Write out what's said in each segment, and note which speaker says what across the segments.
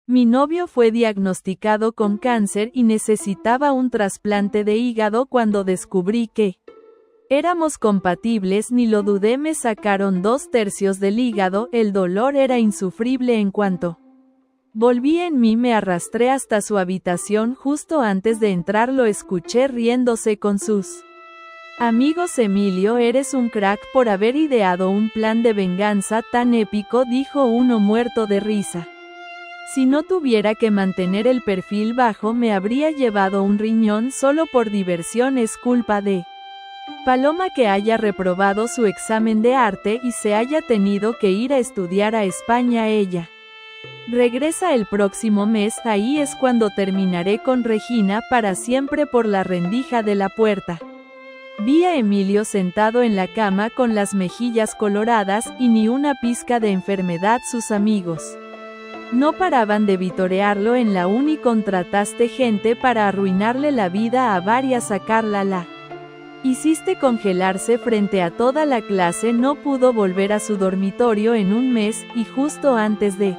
Speaker 1: Mi novio fue diagnosticado con cáncer y necesitaba un trasplante de hígado. Cuando descubrí que éramos compatibles, ni lo dudé, me sacaron 2/3 del hígado. El dolor era insufrible. En cuanto volví en mí, me arrastré hasta su habitación. Justo antes de entrar lo escuché riéndose con sus amigos. Emilio, eres un crack por haber ideado un plan de venganza tan épico, dijo uno muerto de risa. Si no tuviera que mantener el perfil bajo, me habría llevado un riñón solo por diversión. Es culpa de Paloma que haya reprobado su examen de arte y se haya tenido que ir a estudiar a España. Ella regresa el próximo mes, ahí es cuando terminaré con Regina para siempre. Por la rendija de la puerta vi a Emilio sentado en la cama con las mejillas coloradas y ni una pizca de enfermedad. Sus amigos no paraban de vitorearlo en la uni. Contrataste gente para arruinarle la vida a varias, sacarla la hiciste congelarse frente a toda la clase. No pudo volver a su dormitorio en un mes, y justo antes de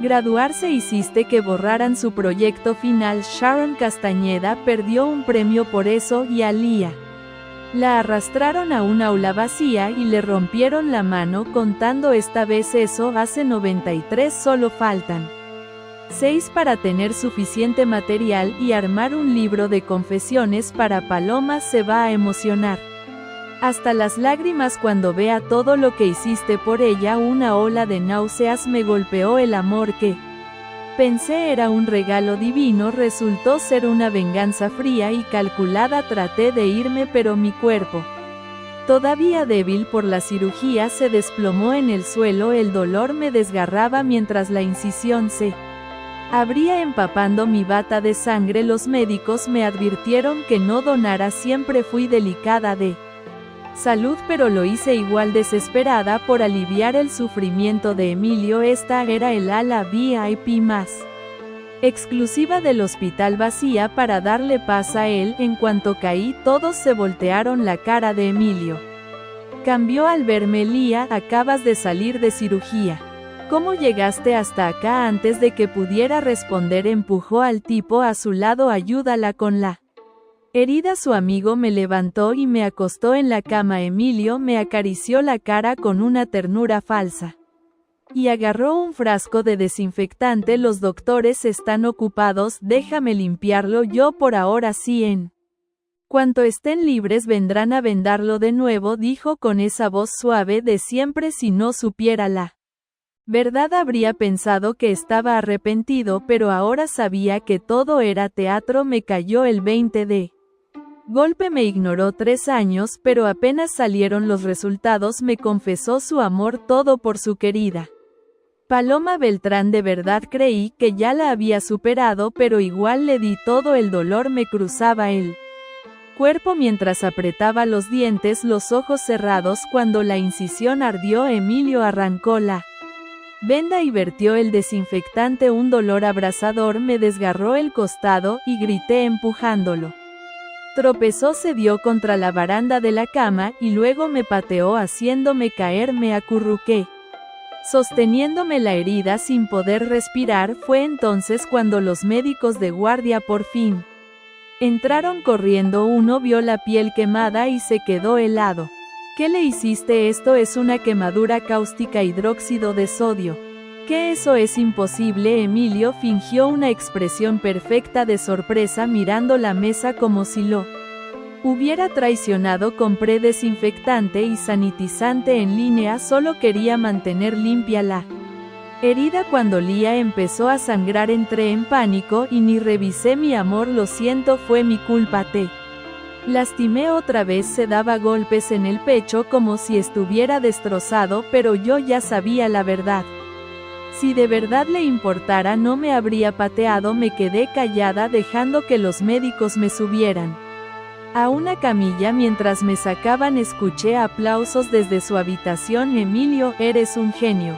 Speaker 1: graduarse hiciste que borraran su proyecto final. Sharon Castañeda perdió un premio por eso, y a Lía la arrastraron a un aula vacía y le rompieron la mano. Contando esta vez eso hace 93, solo faltan 6 para tener suficiente material y armar un libro de confesiones para Paloma. Se va a emocionar hasta las lágrimas cuando vea todo lo que hiciste por ella. Una ola de náuseas me golpeó. El amor que pensé era un regalo divino resultó ser una venganza fría y calculada. Traté de irme, pero mi cuerpo, todavía débil por la cirugía, se desplomó en el suelo. El dolor me desgarraba mientras la incisión se abría empapando mi bata de sangre. Los médicos me advirtieron que no donara. Siempre fui delicada de salud, pero lo hice igual, desesperada por aliviar el sufrimiento de Emilio. Esta era el ala VIP más exclusiva del hospital, vacía para darle paz a él. En cuanto caí, todos se voltearon. La cara de Emilio cambió al verme. Lía, acabas de salir de cirugía. ¿Cómo llegaste hasta acá? Antes de que pudiera responder, empujó al tipo a su lado. Ayúdala con la herida. Su amigo me levantó y me acostó en la cama. Emilio me acarició la cara con una ternura falsa y agarró un frasco de desinfectante. Los doctores están ocupados, déjame limpiarlo yo por ahora. Sí, en cuanto estén libres vendrán a vendarlo de nuevo, dijo con esa voz suave de siempre. Si no supiera la verdad habría pensado que estaba arrepentido, pero ahora sabía que todo era teatro. Me cayó el 20 de golpe. Me ignoró 3 años, pero apenas salieron los resultados me confesó su amor todo por su querida Paloma Beltrán. De verdad creí que ya la había superado, pero igual le di todo. El dolor me cruzaba el cuerpo mientras apretaba los dientes, los ojos cerrados. Cuando la incisión ardió, Emilio arrancó la venda y vertió el desinfectante. Un dolor abrasador me desgarró el costado, y grité empujándolo. Tropezó, se dio contra la baranda de la cama, y luego me pateó haciéndome caer. Me acurruqué, sosteniéndome la herida sin poder respirar. Fue entonces cuando los médicos de guardia por fin entraron corriendo. Uno vio la piel quemada y se quedó helado. ¿Qué le hiciste? Esto es una quemadura cáustica, hidróxido de sodio. ¿Qué? Eso es imposible. Emilio fingió una expresión perfecta de sorpresa mirando la mesa como si lo hubiera traicionado. Compré desinfectante y sanitizante en línea, solo quería mantener limpia la herida. Cuando Lía empezó a sangrar entré en pánico y ni revisé. Mi amor, lo siento, fue mi culpa, te lastimé otra vez. Se daba golpes en el pecho como si estuviera destrozado, pero yo ya sabía la verdad. Si de verdad le importara no me habría pateado. Me quedé callada dejando que los médicos me subieran a una camilla. Mientras me sacaban escuché aplausos desde su habitación. Emilio, eres un genio.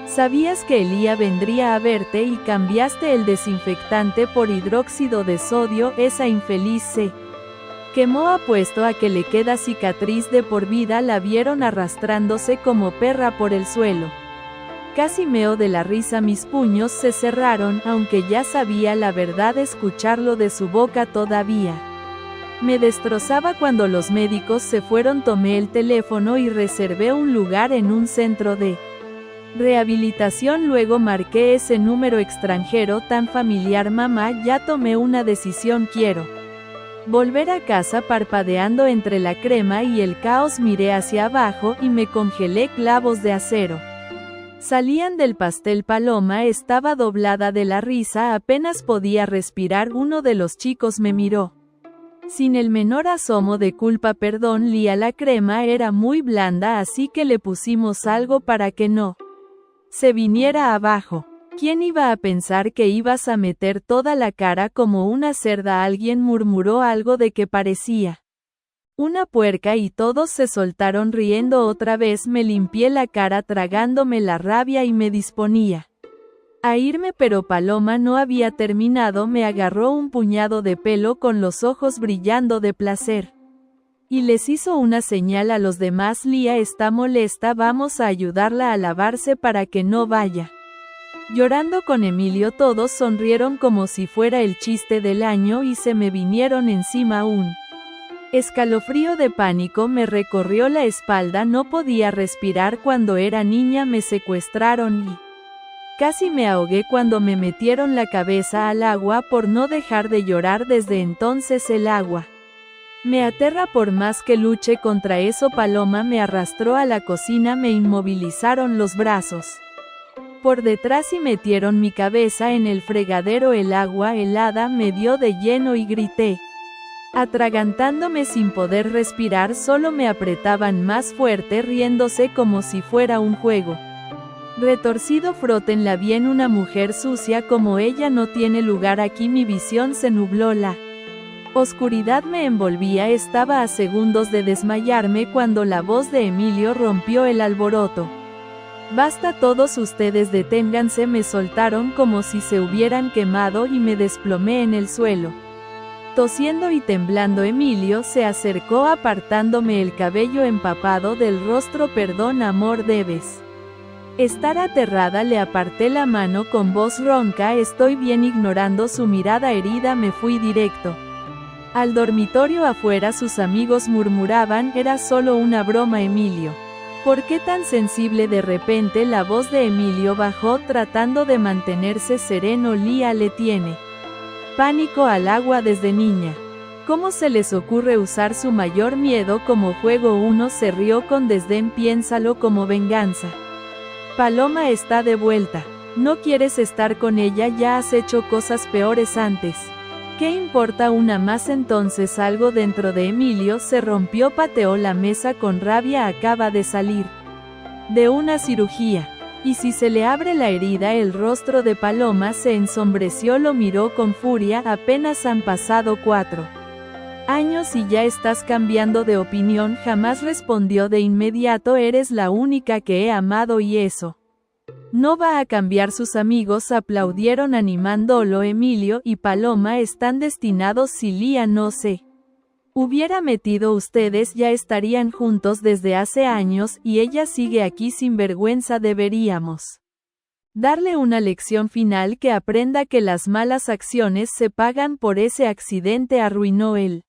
Speaker 1: Sabías que Lía vendría a verte y cambiaste el desinfectante por hidróxido de sodio. Esa infeliz se quemó. Apuesto a que le queda cicatriz de por vida. La vieron arrastrándose como perra por el suelo. Casi meo de la risa, mis puños se cerraron, aunque ya sabía la verdad, escucharlo de su boca todavía me destrozaba. Cuando los médicos se fueron tomé el teléfono y reservé un lugar en un centro de rehabilitación. Luego marqué ese número extranjero tan familiar. Mamá, ya tomé una decisión, quiero volver a casa. Parpadeando entre la crema y el caos miré hacia abajo y me congelé. Clavos de acero salían del pastel. Paloma estaba doblada de la risa, apenas podía respirar. Uno de los chicos me miró sin el menor asomo de culpa. Perdón, Lía, la crema era muy blanda, así que le pusimos algo para que no se viniera abajo. ¿Quién iba a pensar que ibas a meter toda la cara como una cerda? Alguien murmuró algo de que parecía una puerca y todos se soltaron riendo. Otra vez me limpié la cara tragándome la rabia y me disponía a irme, pero Paloma no había terminado. Me agarró un puñado de pelo con los ojos brillando de placer y les hizo una señal a los demás. Lía está molesta, vamos a ayudarla a lavarse para que no vaya llorando con Emilio. Todos sonrieron como si fuera el chiste del año y se me vinieron encima. Un escalofrío de pánico me recorrió la espalda, no podía respirar. Cuando era niña me secuestraron y casi me ahogué cuando me metieron la cabeza al agua. Por no dejar de llorar desde entonces el agua me aterra por más que luche contra eso. Paloma me arrastró a la cocina, me inmovilizaron los brazos por detrás y metieron mi cabeza en el fregadero. El agua helada me dio de lleno y grité, atragantándome sin poder respirar. Solo me apretaban más fuerte, riéndose como si fuera un juego retorcido. Frótenla bien, una mujer sucia como ella no tiene lugar aquí. Mi visión se nubló, la oscuridad me envolvía. Estaba a segundos de desmayarme cuando la voz de Emilio rompió el alboroto. Basta, todos ustedes deténganse. Me soltaron como si se hubieran quemado y me desplomé en el suelo, tosiendo y temblando. Emilio se acercó apartándome el cabello empapado del rostro. Perdón, amor, debes estar aterrada. Le aparté la mano con voz ronca. Estoy bien. Ignorando su mirada herida me fui directo al dormitorio. Afuera sus amigos murmuraban, era solo una broma. Emilio, ¿por qué tan sensible? De repente la voz de Emilio bajó, tratando de mantenerse sereno. Lía le tiene pánico al agua desde niña. ¿Cómo se les ocurre usar su mayor miedo como juego? Uno se rió con desdén. Piénsalo como venganza. Paloma está de vuelta. ¿No quieres estar con ella? Ya has hecho cosas peores antes. ¿Qué importa una más? Entonces algo dentro de Emilio se rompió. Pateó la mesa con rabia. Acaba de salir de una cirugía. ¿Y si se le abre la herida? El rostro de Paloma se ensombreció. Lo miró con furia. Apenas han pasado 4 años y ya estás cambiando de opinión. Jamás, respondió de inmediato. Eres la única que he amado y eso no va a cambiar. Sus amigos aplaudieron animándolo. Emilio y Paloma están destinados. Si Lía no se hubiera metido, ustedes ya estarían juntos desde hace años, y ella sigue aquí sin vergüenza. Deberíamos darle una lección final, que aprenda que las malas acciones se pagan. Por ese accidente arruinó el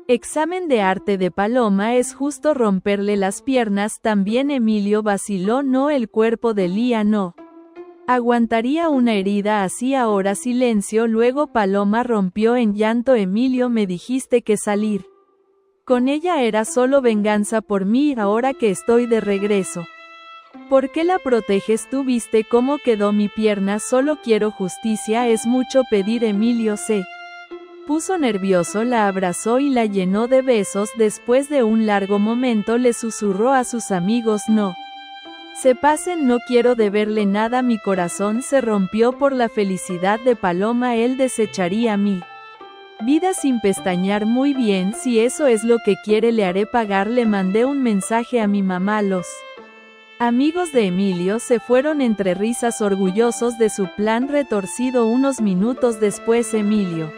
Speaker 1: examen de arte de Paloma. Es justo romperle las piernas también. Emilio vaciló. No, el cuerpo de Lía no aguantaría una herida así. Ahora silencio. Luego Paloma rompió en llanto. Emilio, me dijiste que salir con ella era solo venganza por mí. Ahora que estoy de regreso, ¿por qué la proteges tú? ¿Viste cómo quedó mi pierna? Solo quiero justicia. Es mucho pedir. Emilio se puso nervioso, la abrazó y la llenó de besos. Después de un largo momento le susurró a sus amigos, no se pasen, no quiero deberle nada. Mi corazón se rompió por la felicidad de Paloma. Él desecharía mi vida sin pestañear. Muy bien, si eso es lo que quiere, le haré pagar. Le mandé un mensaje a mi mamá. Los amigos de Emilio se fueron entre risas, orgullosos de su plan retorcido. Unos minutos después Emilio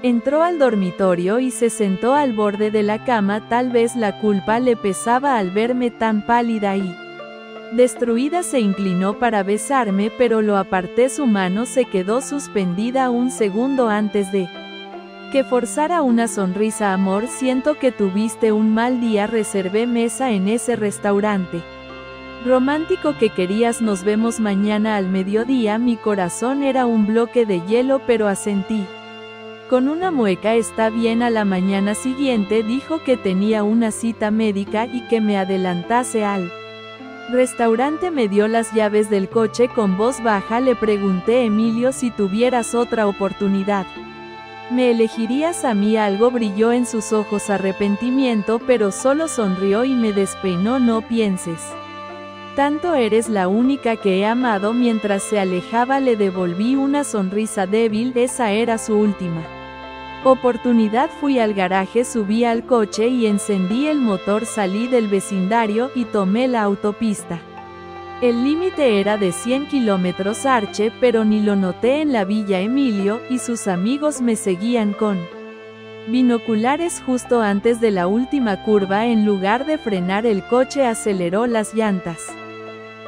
Speaker 1: entró al dormitorio y se sentó al borde de la cama. Tal vez la culpa le pesaba al verme tan pálida y Destruida se inclinó para besarme, pero lo aparté. Su mano se quedó suspendida un segundo antes de que forzara una sonrisa. Amor, siento que tuviste un mal día. Reservé mesa en ese restaurante romántico que querías. Nos vemos mañana al mediodía. Mi corazón era un bloque de hielo, pero asentí con una mueca. Está bien. A la mañana siguiente dijo que tenía una cita médica y que me adelantase al restaurante. Me dio las llaves del coche. Con voz baja le pregunté: Emilio, si tuvieras otra oportunidad, ¿me elegirías a mí? Algo brilló en sus ojos, arrepentimiento, pero solo sonrió y me despeinó. No pienses tanto, eres la única que he amado. Mientras se alejaba le devolví una sonrisa débil. Esa era su última oportunidad. Fui al garaje, subí al coche y encendí el motor. Salí del vecindario y tomé la autopista. El límite era de 100 km/h, pero ni lo noté. En la villa Emilio y sus amigos me seguían con binoculares. Justo antes de la última curva, en lugar de frenar, el coche aceleró. Las llantas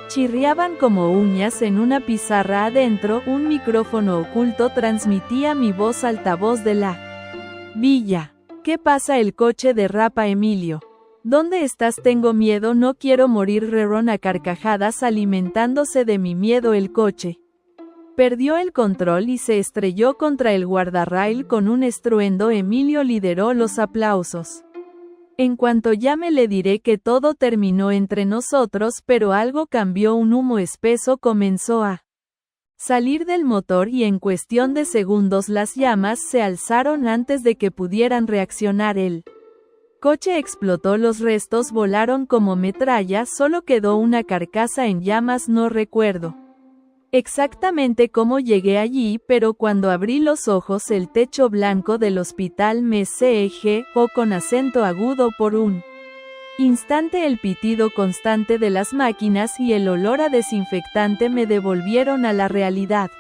Speaker 1: chirriaban como uñas en una pizarra. Adentro, un micrófono oculto transmitía mi voz. Altavoz de la villa. ¿Qué pasa? El coche derrapa. Emilio, ¿dónde estás? Tengo miedo, no quiero morir. Reron a carcajadas, alimentándose de mi miedo. El coche perdió el control y se estrelló contra el guardarrail con un estruendo. Emilio lideró los aplausos. En cuanto llame le diré que todo terminó entre nosotros, pero algo cambió. Un humo espeso comenzó a salir del motor y en cuestión de segundos las llamas se alzaron antes de que pudieran reaccionar. El coche explotó, los restos volaron como metralla. Solo quedó una carcasa en llamas. No recuerdo exactamente cómo llegué allí, pero cuando abrí los ojos el techo blanco del hospital me cegó con acento agudo. Por un instante el pitido constante de las máquinas y el olor a desinfectante me devolvieron a la realidad.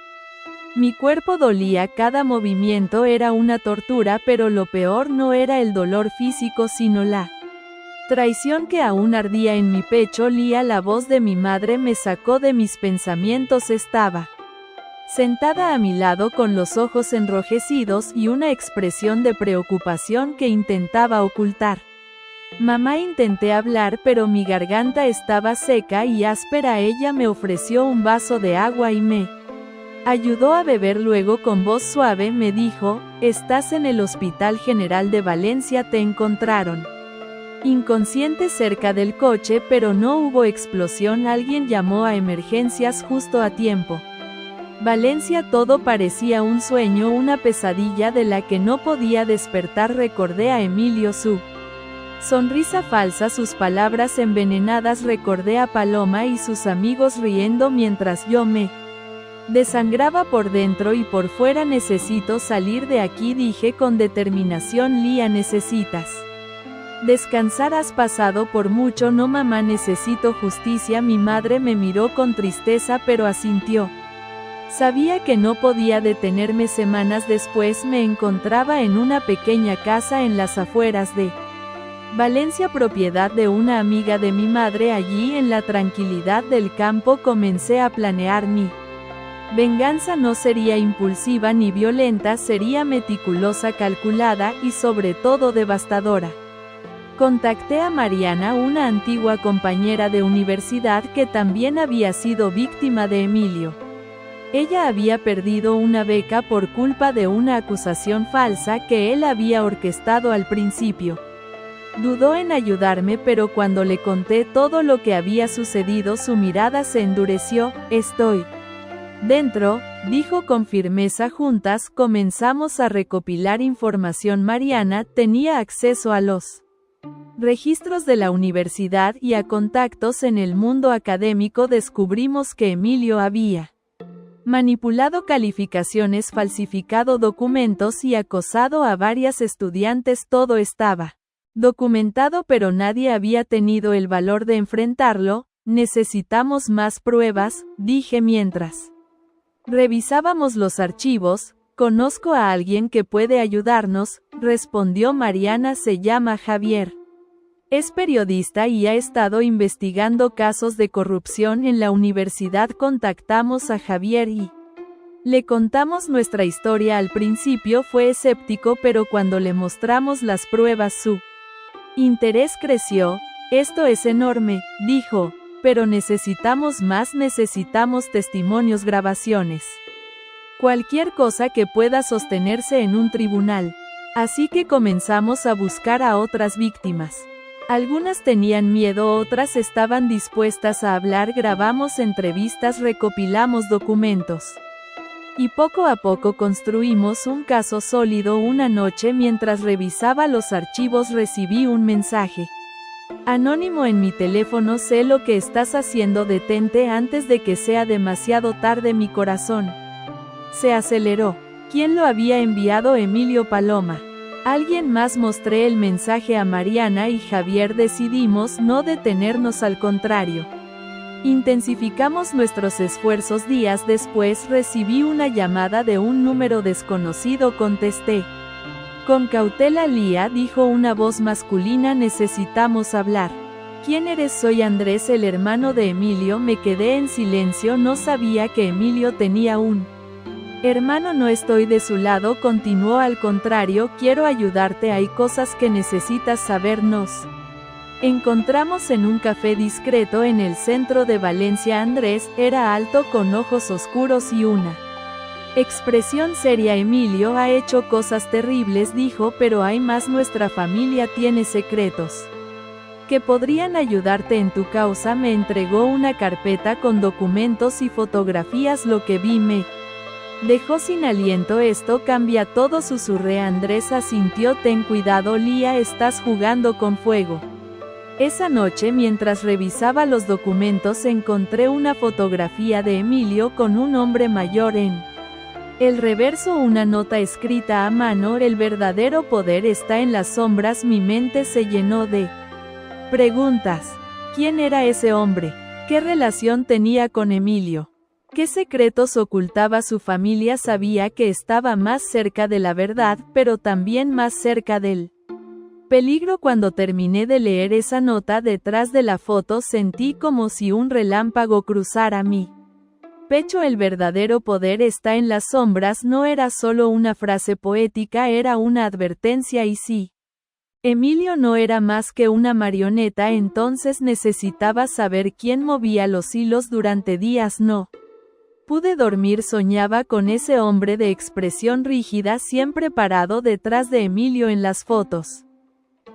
Speaker 1: Mi cuerpo dolía, cada movimiento era una tortura, pero lo peor no era el dolor físico sino la traición que aún ardía en mi pecho. Lía, la voz de mi madre me sacó de mis pensamientos. Estaba sentada a mi lado con los ojos enrojecidos y una expresión de preocupación que intentaba ocultar. Mamá, intenté hablar, pero mi garganta estaba seca y áspera. Ella me ofreció un vaso de agua y me ayudó a beber. Luego, con voz suave, me dijo: estás en el Hospital General de Valencia. Te encontraron inconsciente cerca del coche, pero no hubo explosión. Alguien llamó a emergencias justo a tiempo. Valencia. Todo parecía un sueño, una pesadilla de la que no podía despertar. Recordé a Emilio, su sonrisa falsa, sus palabras envenenadas. Recordé a Paloma y sus amigos riendo mientras yo me desangraba por dentro y por fuera. Necesito salir de aquí, dije con determinación. Lía, necesitas descansar, has pasado por mucho. No mamá, necesito justicia. Mi madre me miró con tristeza pero asintió. Sabía que no podía detenerme. Semanas después me encontraba en una pequeña casa en las afueras de Valencia, propiedad de una amiga de mi madre. Allí, en la tranquilidad del campo, comencé a planear mi venganza. No sería impulsiva ni violenta, sería meticulosa, calculada y sobre todo devastadora. Contacté a Mariana, una antigua compañera de universidad que también había sido víctima de Emilio. Ella había perdido una beca por culpa de una acusación falsa que él había orquestado al principio. Dudó en ayudarme, pero cuando le conté todo lo que había sucedido, su mirada se endureció. Estoy dentro, dijo con firmeza. Juntas comenzamos a recopilar información. Mariana tenía acceso a los registros de la universidad y a contactos en el mundo académico. Descubrimos que Emilio había manipulado calificaciones, falsificado documentos y acosado a varias estudiantes. Todo estaba documentado, pero nadie había tenido el valor de enfrentarlo. Necesitamos más pruebas, dije mientras revisábamos los archivos. Conozco a alguien que puede ayudarnos, respondió Mariana. Se llama Javier. Es periodista y ha estado investigando casos de corrupción en la universidad. Contactamos a Javier y le contamos nuestra historia. Al principio fue escéptico, pero cuando le mostramos las pruebas su interés creció. Esto es enorme, dijo, pero necesitamos más, necesitamos testimonios, grabaciones. Cualquier cosa que pueda sostenerse en un tribunal. Así que comenzamos a buscar a otras víctimas. Algunas tenían miedo, otras estaban dispuestas a hablar. Grabamos entrevistas, recopilamos documentos. Y poco a poco construimos un caso sólido. Una noche, mientras revisaba los archivos, recibí un mensaje anónimo en mi teléfono: sé lo que estás haciendo, detente antes de que sea demasiado tarde. Mi corazón se aceleró. ¿Quién lo había enviado? Emilio Paloma. Alguien más. Mostré el mensaje a Mariana y Javier. Decidimos no detenernos, al contrario. Intensificamos nuestros esfuerzos. Días después recibí una llamada de un número desconocido. Contesté. Con cautela. Lía, dijo una voz masculina, necesitamos hablar. ¿Quién eres? Soy Andrés, el hermano de Emilio. Me quedé en silencio, no sabía que Emilio tenía un hermano. No estoy de su lado, continuó, al contrario, quiero ayudarte, hay cosas que necesitas saber. Nos encontramos en un café discreto en el centro de Valencia. Andrés era alto, con ojos oscuros y una expresión seria. Emilio ha hecho cosas terribles, dijo, pero hay más. Nuestra familia tiene secretos que podrían ayudarte en tu causa. Me entregó una carpeta con documentos y fotografías. Lo que vi me dejó sin aliento. Esto cambia todo, susurré. Andrés asintió. Ten cuidado, Lía, estás jugando con fuego. Esa noche, mientras revisaba los documentos, encontré una fotografía de Emilio con un hombre mayor. En el reverso, una nota escrita a mano: el verdadero poder está en las sombras. Mi mente se llenó de preguntas. ¿Quién era ese hombre? ¿Qué relación tenía con Emilio? ¿Qué secretos ocultaba su familia? Sabía que estaba más cerca de la verdad, pero también más cerca del peligro. Cuando terminé de leer esa nota, detrás de la foto sentí como si un relámpago cruzara mi pecho. El verdadero poder está en las sombras no era solo una frase poética, era una advertencia. Y sí, Emilio no era más que una marioneta, entonces necesitaba saber quién movía los hilos. Durante días no pude dormir, soñaba con ese hombre de expresión rígida, siempre parado detrás de Emilio en las fotos.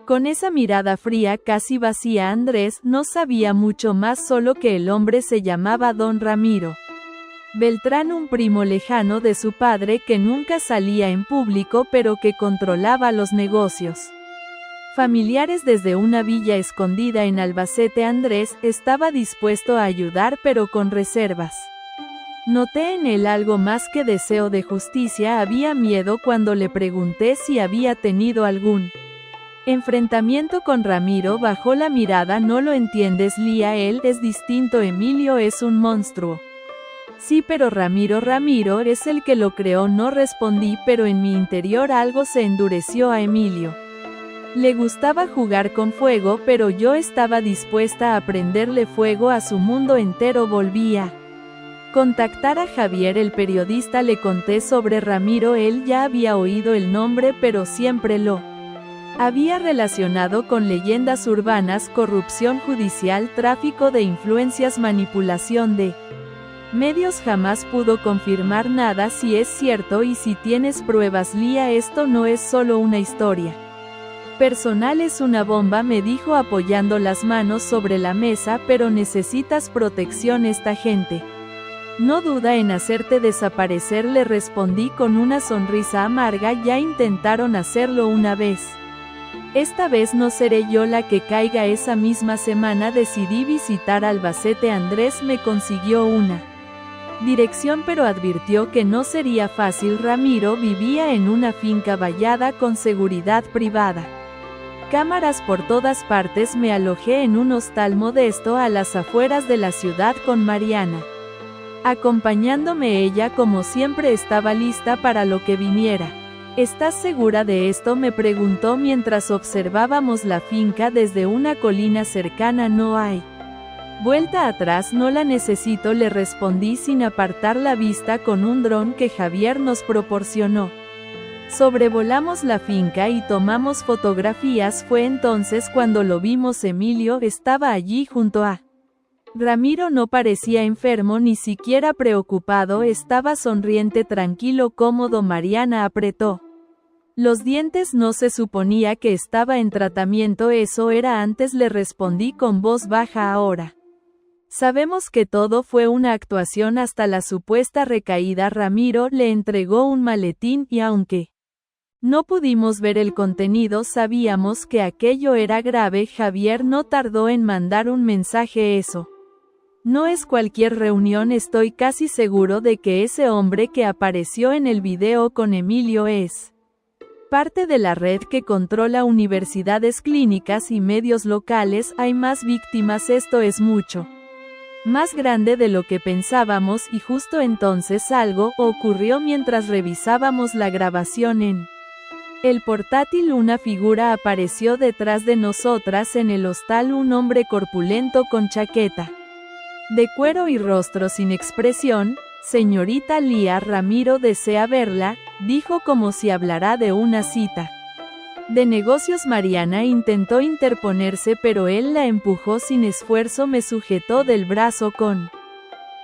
Speaker 1: Con esa mirada fría, casi vacía. Andrés no sabía mucho más, solo que el hombre se llamaba Don Ramiro Beltrán, un primo lejano de su padre que nunca salía en público, pero que controlaba los negocios familiares desde una villa escondida en Albacete. Andrés estaba dispuesto a ayudar, pero con reservas. Noté en él algo más que deseo de justicia. Había miedo. Cuando le pregunté si había tenido algún enfrentamiento con Ramiro, bajó la mirada. No lo entiendes, Lía, él es distinto. Emilio es un monstruo. Sí, pero Ramiro es el que lo creó. No respondí, pero en mi interior algo se endureció. A Emilio le gustaba jugar con fuego, pero yo estaba dispuesta a prenderle fuego a su mundo entero. Volví a contactar a Javier, el periodista. Le conté sobre Ramiro. Él ya había oído el nombre, pero siempre lo había relacionado con leyendas urbanas, corrupción judicial, tráfico de influencias, manipulación de medios. Jamás pudo confirmar nada. Si es cierto y si tienes pruebas, Lía, esto no es solo una historia personal, es una bomba, me dijo apoyando las manos sobre la mesa. Pero necesitas protección. Esta gente no duda en hacerte desaparecer, le respondí con una sonrisa amarga. Ya intentaron hacerlo una vez. Esta vez no seré yo la que caiga. Esa misma semana decidí visitar Albacete. Andrés me consiguió una dirección, pero advirtió que no sería fácil. Ramiro vivía en una finca vallada con seguridad privada, cámaras por todas partes. Me alojé en un hostal modesto a las afueras de la ciudad con Mariana acompañándome. Ella, como siempre, estaba lista para lo que viniera. ¿Estás segura de esto?, me preguntó mientras observábamos la finca desde una colina cercana. No hay vuelta atrás, no la necesito, le respondí sin apartar la vista con un dron que Javier nos proporcionó. Sobrevolamos la finca y tomamos fotografías. Fue entonces cuando lo vimos. Emilio estaba allí junto a Ramiro. No parecía enfermo, ni siquiera preocupado, estaba sonriente, tranquilo, cómodo. Mariana apretó los dientes. No se suponía que estaba en tratamiento, eso era antes, le respondí con voz baja. Ahora sabemos que todo fue una actuación hasta la supuesta recaída. Ramiro le entregó un maletín y aunque no pudimos ver el contenido, sabíamos que aquello era grave. Javier no tardó en mandar un mensaje. Eso no es cualquier reunión, estoy casi seguro de que ese hombre que apareció en el video con Emilio es parte de la red que controla universidades, clínicas y medios locales. Hay más víctimas, esto es mucho más grande de lo que pensábamos. Y justo entonces algo ocurrió mientras revisábamos la grabación en el portátil. Una figura apareció detrás de nosotras en el hostal, un hombre corpulento con chaqueta de cuero y rostro sin expresión. Señorita Lía, Ramiro desea verla, dijo como si hablara de una cita de negocios. Mariana intentó interponerse, pero él la empujó sin esfuerzo, me sujetó del brazo con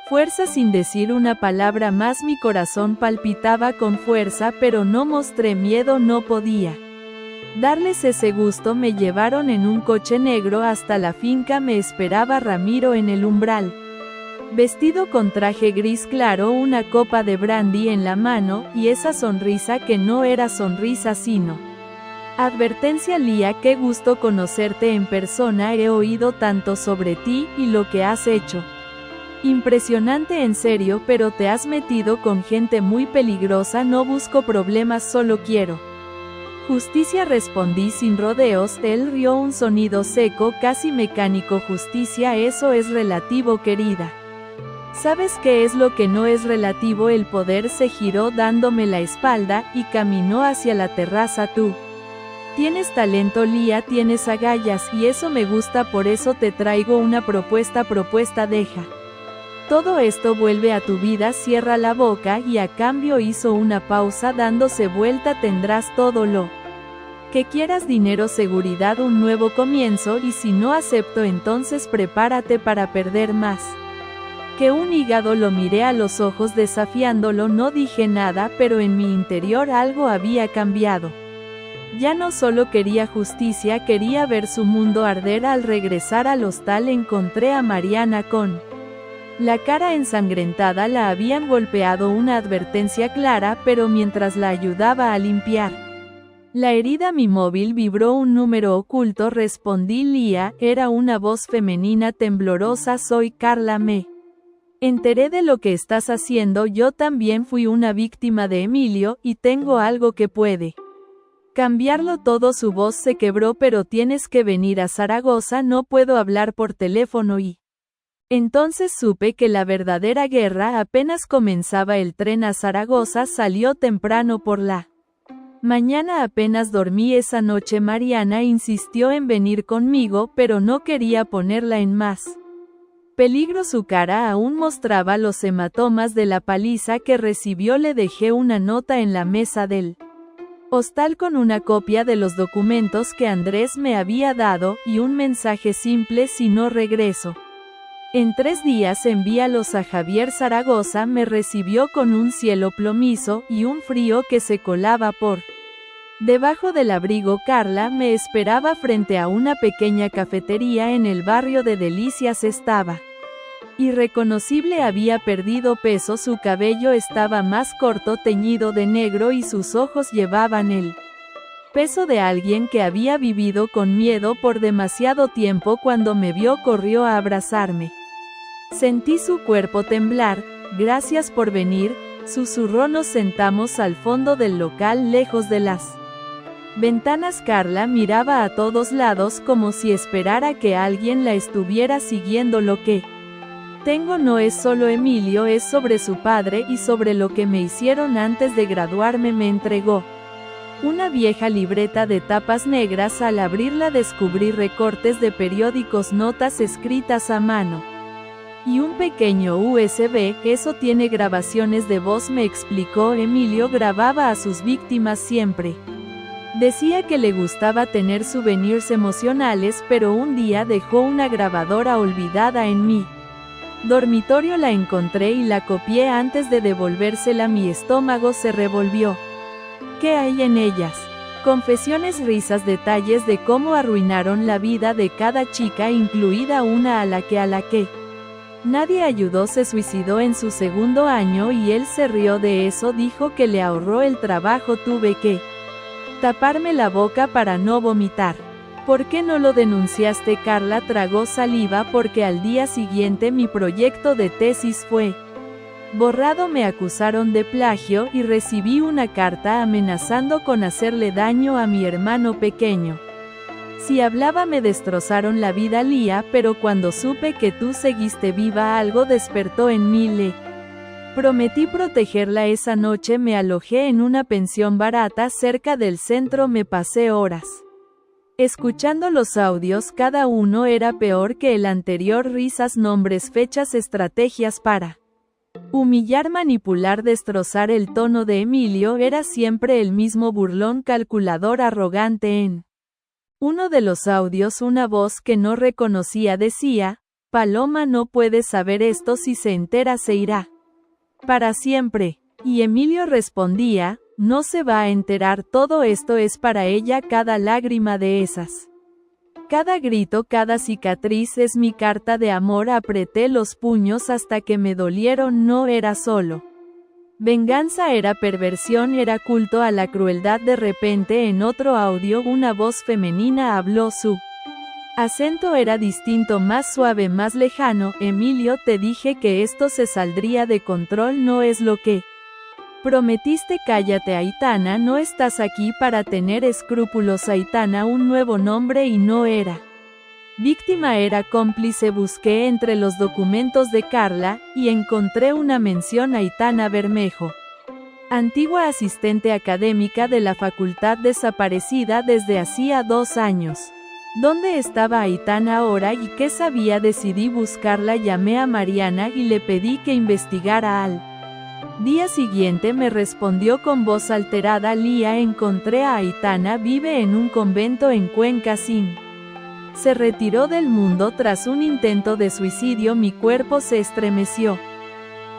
Speaker 1: fuerza sin decir una palabra más. Mi corazón palpitaba con fuerza, pero no mostré miedo, no podía darles ese gusto. Me llevaron en un coche negro hasta la finca. Me esperaba Ramiro en el umbral, vestido con traje gris claro, una copa de brandy en la mano, y esa sonrisa que no era sonrisa sino advertencia. Lía, qué gusto conocerte en persona, he oído tanto sobre ti y lo que has hecho. Impresionante, en serio, pero te has metido con gente muy peligrosa. No busco problemas, solo quiero justicia, respondí sin rodeos. Él rió, un sonido seco, casi mecánico. Justicia, eso es relativo, querida. ¿Sabes qué es lo que no es relativo? El poder. Se giró dándome la espalda y caminó hacia la terraza. Tú tienes talento, Lía, tienes agallas, y eso me gusta, por eso te traigo una propuesta. Deja todo esto, vuelve a tu vida, cierra la boca, y a cambio hizo una pausa dándose vuelta. Tendrás todo lo que quieras, dinero, seguridad, un nuevo comienzo, y si no acepto, entonces prepárate para perder más que un hígado. Lo miré a los ojos desafiándolo, no dije nada, pero en mi interior algo había cambiado. Ya no solo quería justicia, quería ver su mundo arder. Al regresar al hostal encontré a Mariana con la cara ensangrentada. La habían golpeado, una advertencia clara, pero mientras la ayudaba a limpiar la herida mi móvil vibró. Un número oculto, respondí. Lía, era una voz femenina temblorosa. Soy Carla, me enteré de lo que estás haciendo. Yo también fui una víctima de Emilio, y tengo algo que puede cambiarlo todo. Su voz se quebró. Pero tienes que venir a Zaragoza, no puedo hablar por teléfono. Y entonces supe que la verdadera guerra apenas comenzaba. El tren a Zaragoza salió temprano por la mañana. Apenas dormí esa noche. Mariana insistió en venir conmigo, pero no quería ponerla en más peligro. Su cara aún mostraba los hematomas de la paliza que recibió. Le dejé una nota en la mesa del hostal con una copia de los documentos que Andrés me había dado, y un mensaje simple: si no regreso en 3 días, envíalos a Javier. Zaragoza me recibió con un cielo plomizo, y un frío que se colaba por debajo del abrigo. Carla me esperaba frente a una pequeña cafetería en el barrio de Delicias. Estaba irreconocible, había perdido peso, su cabello estaba más corto, teñido de negro, y sus ojos llevaban el peso de alguien que había vivido con miedo por demasiado tiempo. Cuando me vio, corrió a abrazarme. Sentí su cuerpo temblar. Gracias por venir, susurró. Nos sentamos al fondo del local, lejos de las ventanas. Carla miraba a todos lados como si esperara que alguien la estuviera siguiendo. Lo que tengo no es solo Emilio, es sobre su padre y sobre lo que me hicieron antes de graduarme. Me entregó Una vieja libreta de tapas negras. Al abrirla descubrí recortes de periódicos, notas escritas a mano. Y un pequeño USB, eso tiene grabaciones de voz, me explicó Emilio. Grababa a sus víctimas siempre. Decía que le gustaba tener souvenirs emocionales, pero un día dejó una grabadora olvidada en mi dormitorio. La encontré y la copié antes de devolvérsela. Mi estómago se revolvió. ¿Qué hay en ellas? Confesiones, risas, detalles de cómo arruinaron la vida de cada chica, incluida una a la que nadie ayudó. Se suicidó en su segundo año y él se rió de eso. Dijo que le ahorró el trabajo. Tuve que taparme la boca para no vomitar. ¿Por qué no lo denunciaste? Carla tragó saliva porque al día siguiente mi proyecto de tesis fue borrado. Me acusaron de plagio y recibí una carta amenazando con hacerle daño a mi hermano pequeño. Si hablaba me destrozaron la vida, Lía, pero cuando supe que tú seguiste viva algo despertó en mí. Le prometí protegerla. Esa noche me alojé en una pensión barata cerca del centro. Me pasé horas escuchando los audios, cada uno era peor que el anterior. Risas, nombres, fechas, estrategias para humillar, manipular, destrozar. El tono de Emilio era siempre el mismo, burlón, calculador, arrogante. En uno de los audios, una voz que no reconocía decía: Paloma no puede saber esto, si se entera se irá para siempre. Y Emilio respondía: no se va a enterar, todo esto es para ella. Cada lágrima de esas, cada grito, cada cicatriz es mi carta de amor. Apreté los puños hasta que me dolieron. No era solo venganza, era perversión, era culto a la crueldad. De repente en otro audio una voz femenina habló. Su acento era distinto, más suave, más lejano. Emilio, te dije que esto se saldría de control, no es lo que prometiste. Cállate, Aitana, no estás aquí para tener escrúpulos. Aitana, un nuevo nombre, y no era víctima, era cómplice. Busqué entre los documentos de Carla, y encontré una mención: Aitana Bermejo, antigua asistente académica de la facultad, desaparecida desde hacía 2 años. ¿Dónde estaba Aitana ahora y qué sabía? Decidí buscarla. Llamé a Mariana y le pedí que investigara. Al día siguiente me respondió con voz alterada: Lía, encontré a Aitana, vive en un convento en Cuenca. Se retiró del mundo tras un intento de suicidio. Mi cuerpo se estremeció.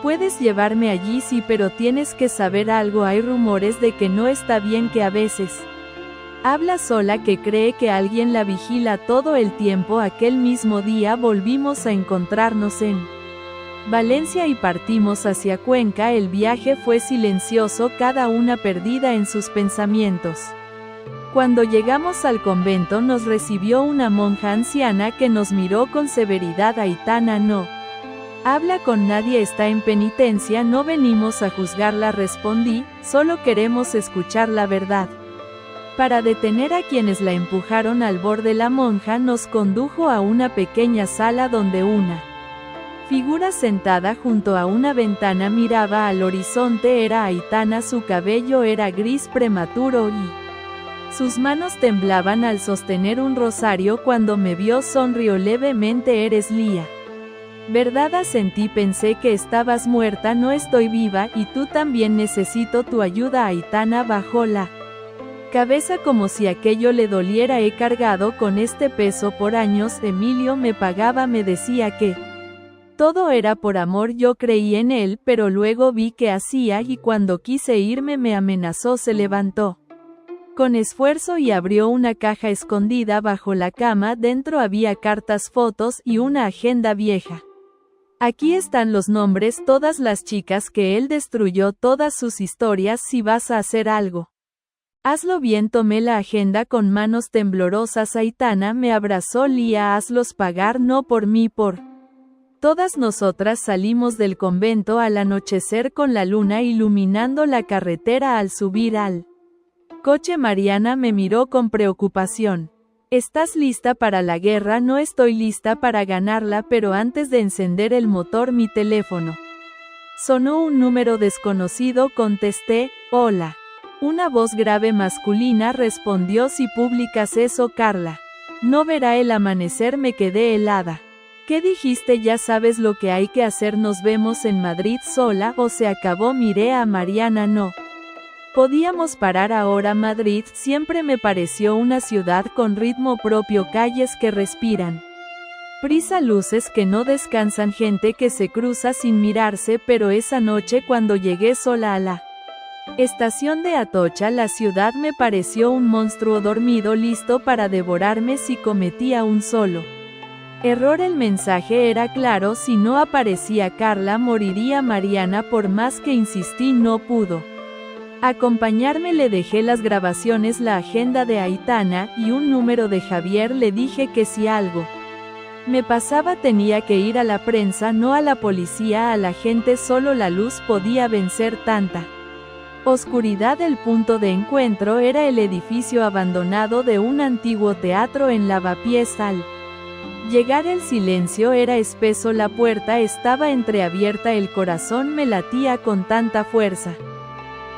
Speaker 1: Puedes llevarme allí, sí, pero tienes que saber algo. Hay rumores de que no está bien, que a veces habla sola, que cree que alguien la vigila todo el tiempo. Aquel mismo día volvimos a encontrarnos en Valencia y partimos hacia Cuenca. El viaje fue silencioso, cada una perdida en sus pensamientos. Cuando llegamos al convento nos recibió una monja anciana que nos miró con severidad. Aitana no habla con nadie, está en penitencia. No venimos a juzgarla, respondí, solo queremos escuchar la verdad. Para detener a quienes la empujaron al borde, la monja nos condujo a una pequeña sala donde una figura sentada junto a una ventana miraba al horizonte. Era Aitana, su cabello era gris prematuro y sus manos temblaban al sostener un rosario. Cuando me vio sonrió levemente. Eres Lía, ¿verdad? Asentí. Pensé que estabas muerta. No, estoy viva, y tú también. Necesito tu ayuda. Aitana bajó la cabeza como si aquello le doliera. He cargado con este peso por años. Emilio me pagaba, me decía que todo era por amor. Yo creí en él, pero luego vi que hacía, y cuando quise irme me amenazó. Se levantó con esfuerzo y abrió una caja escondida bajo la cama. Dentro había cartas, fotos y una agenda vieja. Aquí están los nombres, todas las chicas que él destruyó, todas sus historias. Si vas a hacer algo, hazlo bien. Tomé la agenda con manos temblorosas. Aitana me abrazó. Lía, hazlos pagar, no por mí, por todas nosotras. Salimos del convento al anochecer con la luna iluminando la carretera. Al subir al coche Mariana me miró con preocupación. ¿Estás lista para la guerra? No estoy lista para ganarla, pero antes de encender el motor mi teléfono sonó un número desconocido. Contesté. Hola. Una voz grave masculina respondió: si publicas eso, Carla, no verá el amanecer. Me quedé helada. ¿Qué dijiste? Ya sabes lo que hay que hacer. Nos vemos en Madrid sola o se acabó. Miré a Mariana. No podíamos parar ahora. Madrid siempre me pareció una ciudad con ritmo propio, calles que respiran prisa, luces que no descansan, gente que se cruza sin mirarse. Pero esa noche cuando llegué sola a la estación de Atocha, la ciudad me pareció un monstruo dormido listo para devorarme si cometía un solo error. El mensaje era claro: si no aparecía Carla, moriría. Mariana, por más que insistí, no pudo acompañarme. Le dejé las grabaciones, la agenda de Aitana y un número de Javier. Le dije que si algo me pasaba tenía que ir a la prensa, no a la policía, a la gente. Solo la luz podía vencer tanta oscuridad. El punto de encuentro era el edificio abandonado de un antiguo teatro en Lavapiés. Al llegar el silencio era espeso, la puerta estaba entreabierta. El corazón me latía con tanta fuerza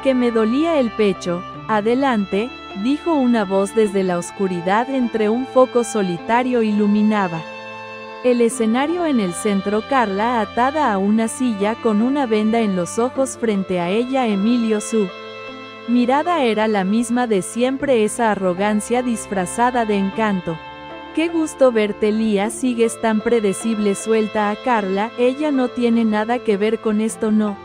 Speaker 1: que me dolía el pecho. Adelante, dijo una voz desde la oscuridad. Entre un foco solitario iluminaba el escenario en el centro, Carla atada a una silla con una venda en los ojos. Frente a ella Emilio. Su mirada era la misma de siempre, esa arrogancia disfrazada de encanto. Qué gusto verte, Lía, sigues tan predecible. Suelta a Carla, ella no tiene nada que ver con esto. No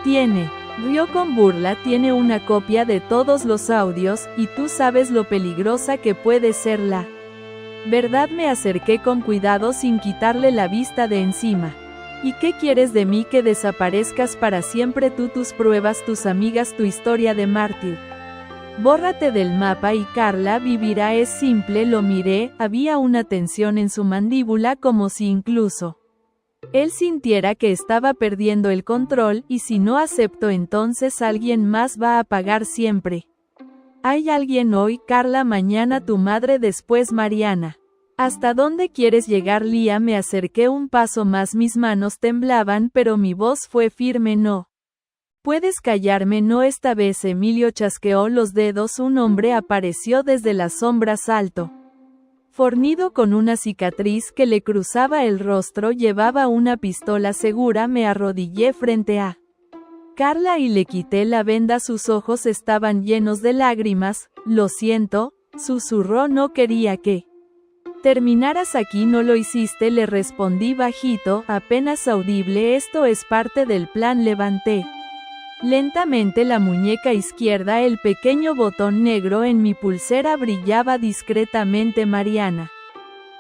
Speaker 1: tiene. Rió con burla. Tiene una copia de todos los audios, y tú sabes lo peligrosa que puede ser la verdad. Me acerqué con cuidado sin quitarle la vista de encima. ¿Y qué quieres de mí? Que desaparezcas para siempre. Tú, tus pruebas, tus amigas, tu historia de mártir. Bórrate del mapa y Carla vivirá. Es simple. Lo miré, había una tensión en su mandíbula, como si incluso él sintiera que estaba perdiendo el control. Y si no acepto, entonces alguien más va a pagar siempre. Hay alguien hoy, Carla, mañana tu madre, después Mariana. ¿Hasta dónde quieres llegar, Lía? Me acerqué un paso más. Mis manos temblaban, pero mi voz fue firme. No puedes callarme. No. Esta vez Emilio chasqueó los dedos. Un hombre apareció desde las sombras, alto, fornido, con una cicatriz que le cruzaba el rostro. Llevaba una pistola segura. Me arrodillé frente a Carla y le quité la venda. Sus ojos estaban llenos de lágrimas. Lo siento, susurró. No quería que terminaras aquí. No lo hiciste, le respondí bajito, apenas audible. Esto es parte del plan. Levanté lentamente la muñeca izquierda. El pequeño botón negro en mi pulsera brillaba discretamente. Mariana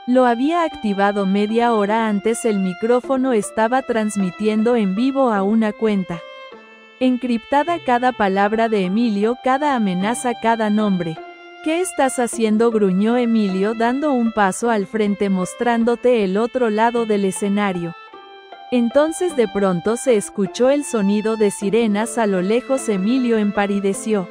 Speaker 1: lo había activado media hora antes. El micrófono estaba transmitiendo en vivo a una cuenta encriptada. Cada palabra de Emilio, cada amenaza, cada nombre. ¿Qué estás haciendo?, gruñó Emilio, dando un paso al frente, mostrándote el otro lado del escenario. Entonces de pronto se escuchó el sonido de sirenas a lo lejos. Emilio empalideció.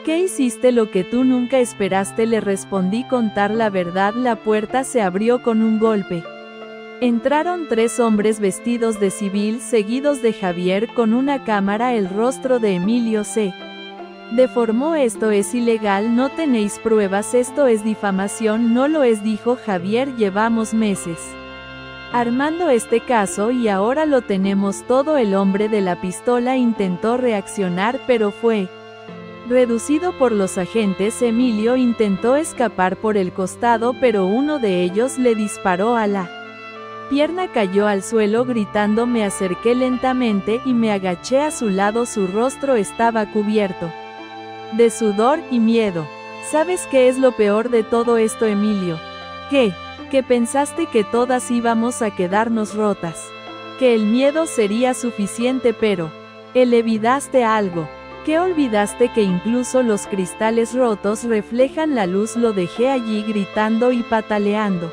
Speaker 1: ¿Qué hiciste? Lo que tú nunca esperaste, le respondí. Contar la verdad. La puerta se abrió con un golpe. Entraron 3 hombres vestidos de civil, seguidos de Javier con una cámara. El rostro de Emilio se deformó. Esto es ilegal, no tenéis pruebas, esto es difamación. No lo es, dijo Javier, llevamos meses armando este caso y ahora lo tenemos todo. El hombre de la pistola intentó reaccionar, pero fue reducido por los agentes. Emilio intentó escapar por el costado, pero uno de ellos le disparó a la pierna. Cayó al suelo gritando. Me acerqué lentamente y me agaché a su lado. Su rostro estaba cubierto de sudor y miedo. ¿Sabes qué es lo peor de todo esto, Emilio? ¿Qué? Que pensaste que todas íbamos a quedarnos rotas. Que el miedo sería suficiente, pero olvidaste algo. ¿Qué olvidaste? Que incluso los cristales rotos reflejan la luz. Lo dejé allí gritando y pataleando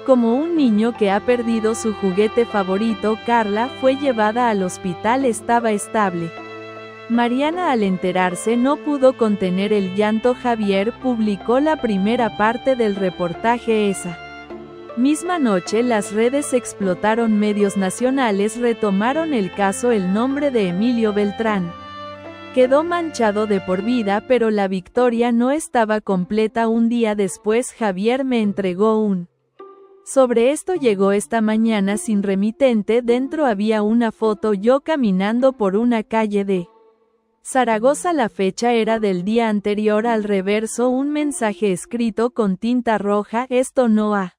Speaker 1: como un niño que ha perdido su juguete favorito. Carla fue llevada al hospital, estaba estable. Mariana, al enterarse, no pudo contener el llanto. Javier publicó la primera parte del reportaje. Esa misma noche las redes explotaron. Medios nacionales retomaron el caso. El nombre de Emilio Beltrán Quedó manchado de por vida, pero la victoria no estaba completa. Un día después Javier me entregó un sobre esto. Llegó esta mañana sin remitente. Dentro había una foto, yo caminando por una calle de Zaragoza. La fecha era del día anterior. Al reverso un mensaje escrito con tinta roja: esto no ha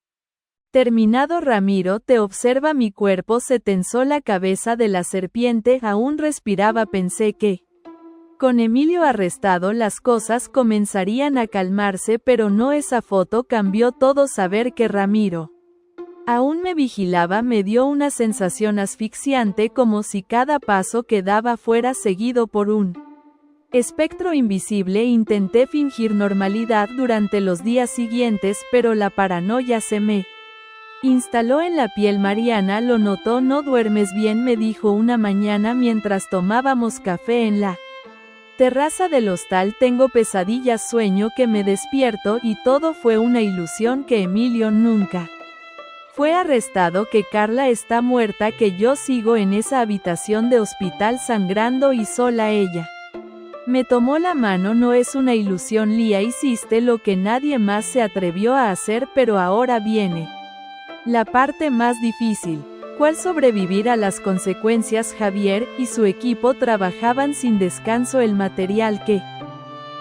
Speaker 1: terminado. Ramiro, te observa. Mi cuerpo se tensó. La cabeza de la serpiente aún respiraba. Pensé que con Emilio arrestado las cosas comenzarían a calmarse, pero no. Esa foto cambió todo. Saber que Ramiro aún me vigilaba me dio una sensación asfixiante, como si cada paso que daba fuera seguido por un espectro invisible. Intenté fingir normalidad durante los días siguientes, pero la paranoia se me instaló en la piel. Mariana lo notó. No duermes bien, me dijo una mañana mientras tomábamos café en la terraza del hostal. Tengo pesadillas, sueño que me despierto y todo fue una ilusión, que Emilio nunca fue arrestado, que Carla está muerta, que yo sigo en esa habitación de hospital sangrando y sola. Ella me tomó la mano. No es una ilusión, Lía, hiciste lo que nadie más se atrevió a hacer, pero ahora viene la parte más difícil. ¿Cuál? Sobrevivir a las consecuencias. Javier y su equipo trabajaban sin descanso. El material que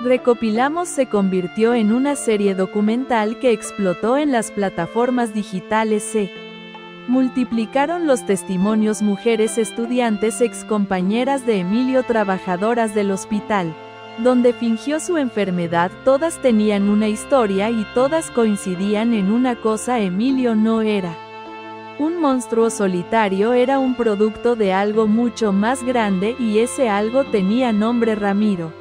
Speaker 1: recopilamos se convirtió en una serie documental que explotó en las plataformas digitales. Se multiplicaron los testimonios: mujeres, estudiantes, excompañeras de Emilio, trabajadoras del hospital donde fingió su enfermedad. Todas tenían una historia y todas coincidían en una cosa: Emilio no era un monstruo solitario, era un producto de algo mucho más grande, y ese algo tenía nombre: Ramiro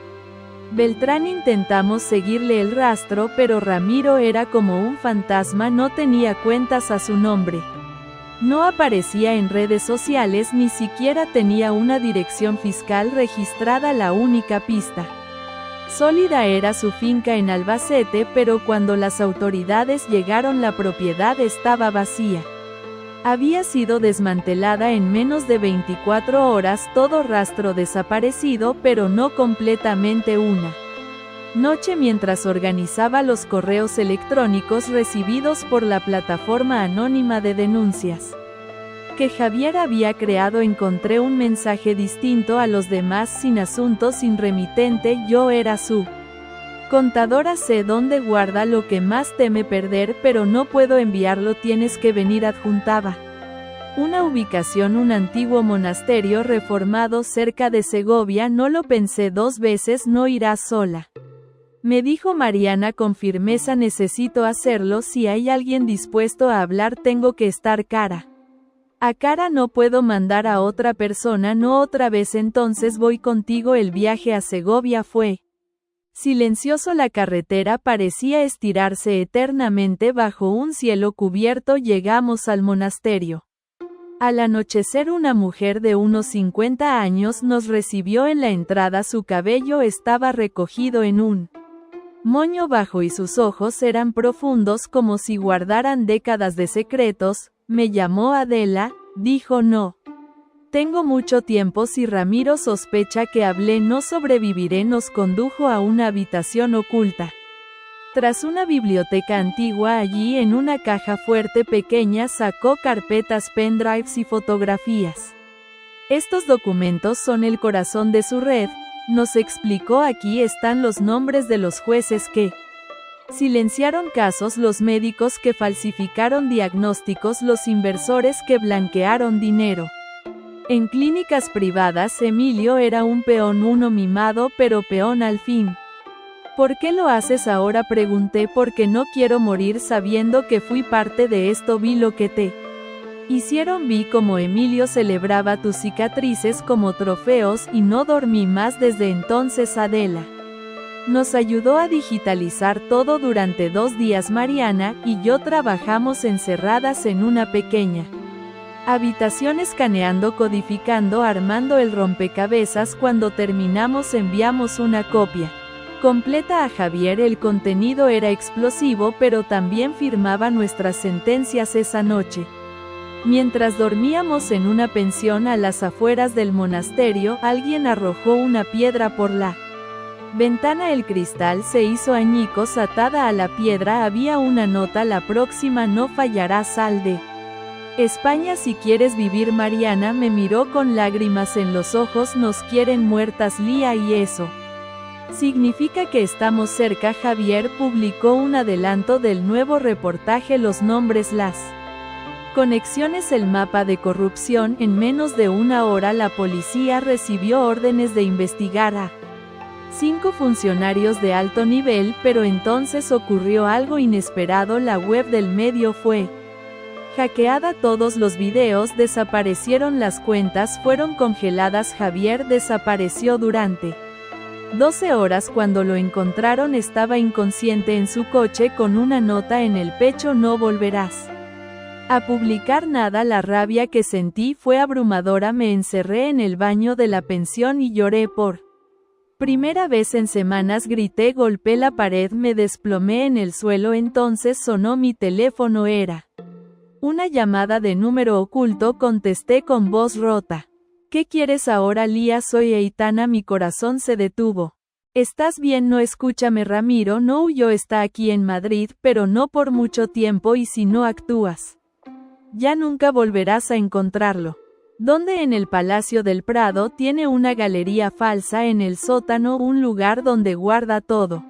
Speaker 1: Beltrán. Intentamos seguirle el rastro, pero Ramiro era como un fantasma. No tenía cuentas a su nombre, no aparecía en redes sociales, ni siquiera tenía una dirección fiscal registrada. La única pista sólida era su finca en Albacete, pero cuando las autoridades llegaron la propiedad estaba vacía. Había sido desmantelada en menos de 24 horas, todo rastro desaparecido, pero no completamente. Una noche, mientras organizaba los correos electrónicos recibidos por la plataforma anónima de denuncias que Javier había creado, encontré un mensaje distinto a los demás: sin asunto, sin remitente. Yo era su contadora. Sé dónde guarda lo que más teme perder, pero no puedo enviarlo. Tienes que venir. Adjuntaba una ubicación: un antiguo monasterio reformado cerca de Segovia. No lo pensé dos veces. No irás sola, me dijo Mariana con firmeza. Necesito hacerlo. Si hay alguien dispuesto a hablar, tengo que estar cara a cara. No puedo mandar a otra persona. No otra vez. Entonces voy contigo. El viaje a Segovia fue silencioso. La carretera parecía estirarse eternamente bajo un cielo cubierto. Llegamos al monasterio al anochecer. Una mujer de unos 50 años nos recibió en la entrada. Su cabello estaba recogido en un moño bajo y sus ojos eran profundos, como si guardaran décadas de secretos. Me llamó Adela, dijo. No tengo mucho tiempo. Si Ramiro sospecha que hablé, no sobreviviré. Nos condujo a una habitación oculta tras una biblioteca antigua. Allí, en una caja fuerte pequeña, sacó carpetas, pendrives y fotografías. Estos documentos son el corazón de su red, nos explicó. Aquí están los nombres de los jueces que silenciaron casos, los médicos que falsificaron diagnósticos, los inversores que blanquearon dinero en clínicas privadas. Emilio era un peón, uno mimado, pero peón al fin. ¿Por qué lo haces ahora?, pregunté. Porque no quiero morir sabiendo que fui parte de esto. Vi lo que te hicieron, vi cómo Emilio celebraba tus cicatrices como trofeos y no dormí más desde entonces. Adela nos ayudó a digitalizar todo durante 2 días. Mariana y yo trabajamos encerradas en una pequeña habitación escaneando, codificando, armando el rompecabezas. Cuando terminamos enviamos una copia completa a Javier. El contenido era explosivo, pero también firmaba nuestras sentencias esa noche. Mientras dormíamos en una pensión a las afueras del monasterio, alguien arrojó una piedra por la ventana. El cristal se hizo añicos. Atada a la piedra había una nota: la próxima no fallará, sal de España si quieres vivir. Mariana me miró con lágrimas en los ojos. Nos quieren muertas, Lía, y eso significa que estamos cerca. Javier publicó un adelanto del nuevo reportaje: los nombres, las conexiones, el mapa de corrupción. En menos de una hora la policía recibió órdenes de investigar a 5 funcionarios de alto nivel, pero entonces ocurrió algo inesperado. La web del medio fue hackeada, todos los videos desaparecieron, las cuentas fueron congeladas. Javier desapareció durante 12 horas. Cuando lo encontraron estaba inconsciente en su coche con una nota en el pecho: no volverás a publicar nada. La rabia que sentí fue abrumadora. Me encerré en el baño de la pensión y lloré por primera vez en semanas. Grité, golpeé la pared, me desplomé en el suelo. Entonces sonó mi teléfono. Era una llamada de número oculto. Contesté con voz rota. ¿Qué quieres ahora, Lía? Soy Aitana. Mi corazón se detuvo. ¿Estás bien? No, escúchame, Ramiro no huyó, está aquí en Madrid, pero no por mucho tiempo, y si no actúas, ya nunca volverás a encontrarlo. ¿Dónde? En el Palacio del Prado. Tiene una galería falsa en el sótano, un lugar donde guarda todo,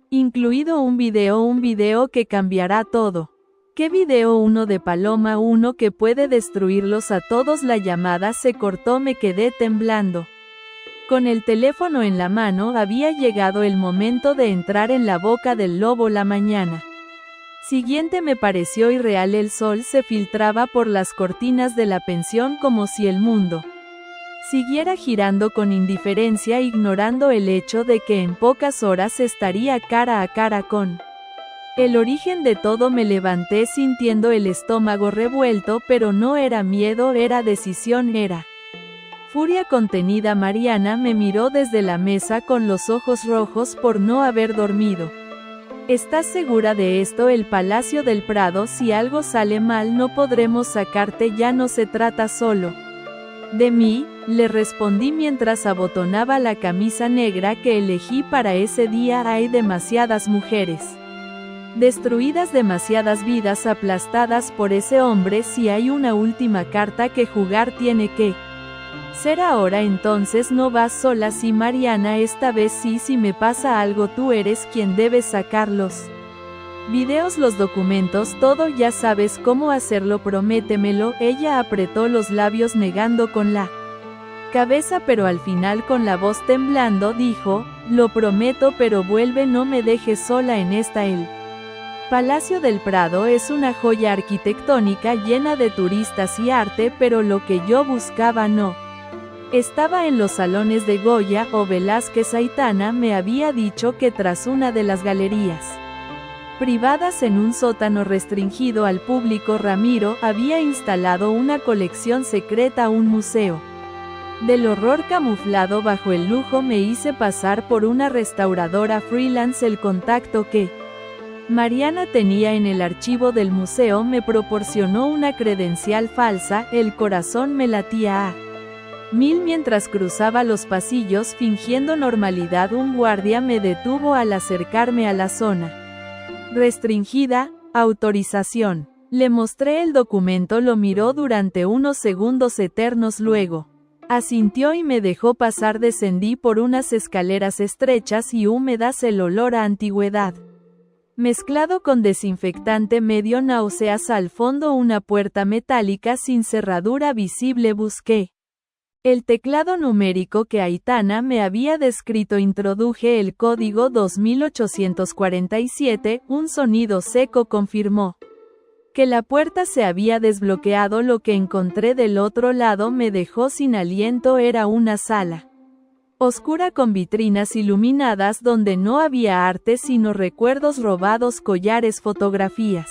Speaker 1: incluido un video que cambiará todo. ¿Qué video? Uno de Paloma, uno que puede destruirlos a todos. La llamada se cortó. Me quedé temblando. Con el teléfono en la mano, había llegado el momento de entrar en la boca del lobo. La mañana siguiente me pareció irreal. El sol se filtraba por las cortinas de la pensión como si el mundo siguiera girando con indiferencia, ignorando el hecho de que en pocas horas estaría cara a cara con el origen de todo. Me levanté sintiendo el estómago revuelto, pero no era miedo, era decisión, era furia contenida. Mariana me miró desde la mesa con los ojos rojos por no haber dormido. ¿Estás segura de esto? El Palacio del Prado. Si algo sale mal no podremos sacarte. Ya no se trata solo de mí, le respondí mientras abotonaba la camisa negra que elegí para ese día. Hay demasiadas mujeres destruidas, demasiadas vidas aplastadas por ese hombre. Si hay una última carta que jugar, tiene que ser ahora. Entonces no vas sola. Sí, Mariana, esta vez sí. Si me pasa algo, tú eres quien debe sacar los videos, los documentos, todo. Ya sabes cómo hacerlo, prométemelo. Ella apretó los labios negando con la cabeza, pero al final, con la voz temblando, dijo: lo prometo, pero vuelve, no me dejes sola en esta. El Palacio del Prado es una joya arquitectónica llena de turistas y arte, pero lo que yo buscaba no estaba en los salones de Goya o Velázquez. Aitana me había dicho que tras una de las galerías privadas en un sótano restringido al público, Ramiro había instalado una colección secreta, un museo del horror camuflado bajo el lujo. Me hice pasar por una restauradora freelance. El contacto que Mariana tenía en el archivo del museo me proporcionó una credencial falsa. El corazón me latía a 1000 mientras cruzaba los pasillos fingiendo normalidad. Un guardia me detuvo al acercarme a la zona restringida. Autorización. Le mostré el documento. Lo miró durante unos segundos eternos, luego asintió y me dejó pasar. Descendí por unas escaleras estrechas y húmedas. El olor a antigüedad mezclado con desinfectante me dio náuseas. Al fondo, una puerta metálica sin cerradura visible. Busqué el teclado numérico que Aitana me había descrito. Introduje el código 2847, un sonido seco confirmó que la puerta se había desbloqueado. Lo que encontré del otro lado me dejó sin aliento. Era una sala oscura con vitrinas iluminadas donde no había arte sino recuerdos robados, collares, fotografías,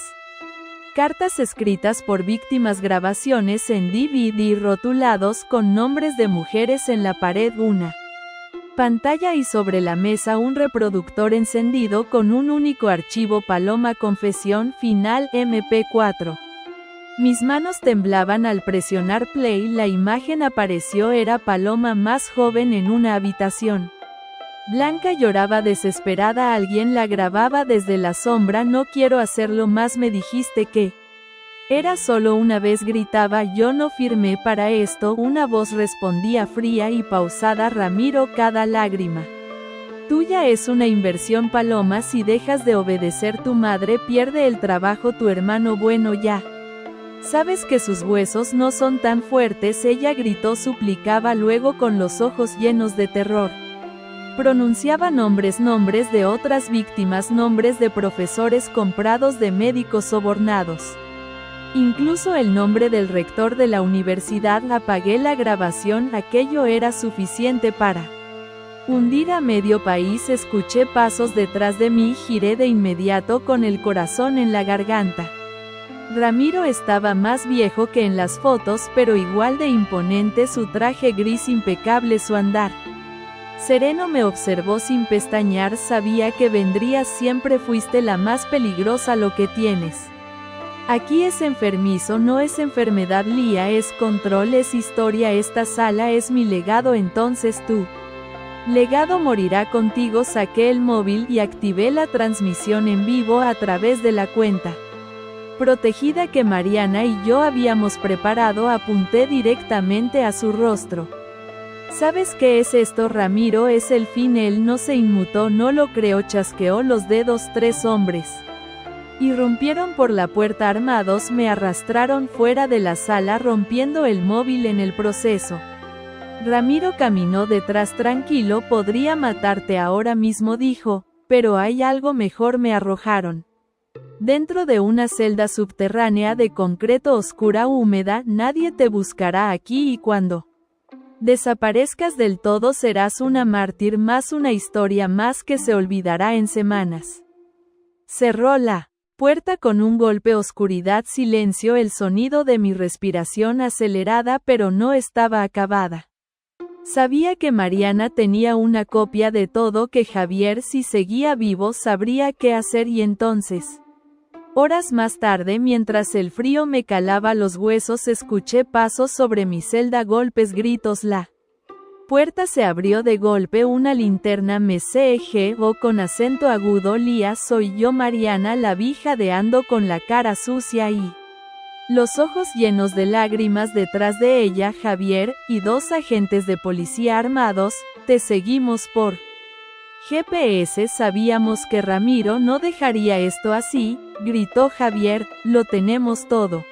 Speaker 1: cartas escritas por víctimas, grabaciones en DVD rotulados con nombres de mujeres. En la pared una pantalla y sobre la mesa un reproductor encendido con un único archivo: Paloma, confesión final, MP4. Mis manos temblaban al presionar play. La imagen apareció. Era Paloma más joven en una habitación. Blanca lloraba desesperada. Alguien la grababa desde la sombra. No quiero hacerlo más. Me dijiste que era solo una vez. Gritaba. Yo no firmé para esto. Una voz respondía fría y pausada. Ramiro, cada lágrima tuya es una inversión. Paloma, si dejas de obedecer, tu madre pierde el trabajo. Tu hermano, bueno, ya sabes que sus huesos no son tan fuertes. Ella gritó, suplicaba, luego con los ojos llenos de terror pronunciaba nombres de otras víctimas, nombres de profesores comprados, de médicos sobornados. Incluso el nombre del rector de la universidad. Apagué la grabación. Aquello era suficiente para hundir a medio país. Escuché pasos detrás de mí. Giré de inmediato con el corazón en la garganta. Ramiro estaba más viejo que en las fotos, pero igual de imponente. Su traje gris impecable, su andar sereno. Me observó sin pestañear. Sabía que vendrías. Siempre fuiste la más peligrosa. Lo que tienes aquí es enfermizo. No es enfermedad, Lía, es control, es historia. Esta sala es mi legado. Entonces tu legado morirá contigo. Saqué el móvil y activé la transmisión en vivo a través de la cuenta protegida que Mariana y yo habíamos preparado. Apunté directamente a su rostro. ¿Sabes qué es esto, Ramiro? Es el fin. Él no se inmutó. No lo creo. Chasqueó los dedos. 3 hombres irrumpieron por la puerta armados. Me arrastraron fuera de la sala, rompiendo el móvil en el proceso. Ramiro caminó detrás tranquilo. Podría matarte ahora mismo, dijo, pero hay algo mejor. Me arrojaron dentro de una celda subterránea de concreto, oscura, húmeda. Nadie te buscará aquí y cuando desaparezcas del todo serás una mártir más, una historia más que se olvidará en semanas. Cerró la puerta con un golpe. Oscuridad, silencio, el sonido de mi respiración acelerada, pero no estaba acabada. Sabía que Mariana tenía una copia de todo, que Javier, si seguía vivo, sabría qué hacer. Y entonces, horas más tarde, mientras el frío me calaba los huesos, escuché pasos sobre mi celda, golpes, gritos. La puerta se abrió de golpe. Una linterna me cegó con acento agudo. Lía, soy yo. Mariana la vi jadeando con la cara sucia y los ojos llenos de lágrimas. Detrás de ella, Javier y 2 agentes de policía armados. Te seguimos por GPS. Sabíamos que Ramiro no dejaría esto así, gritó Javier. Lo tenemos todo.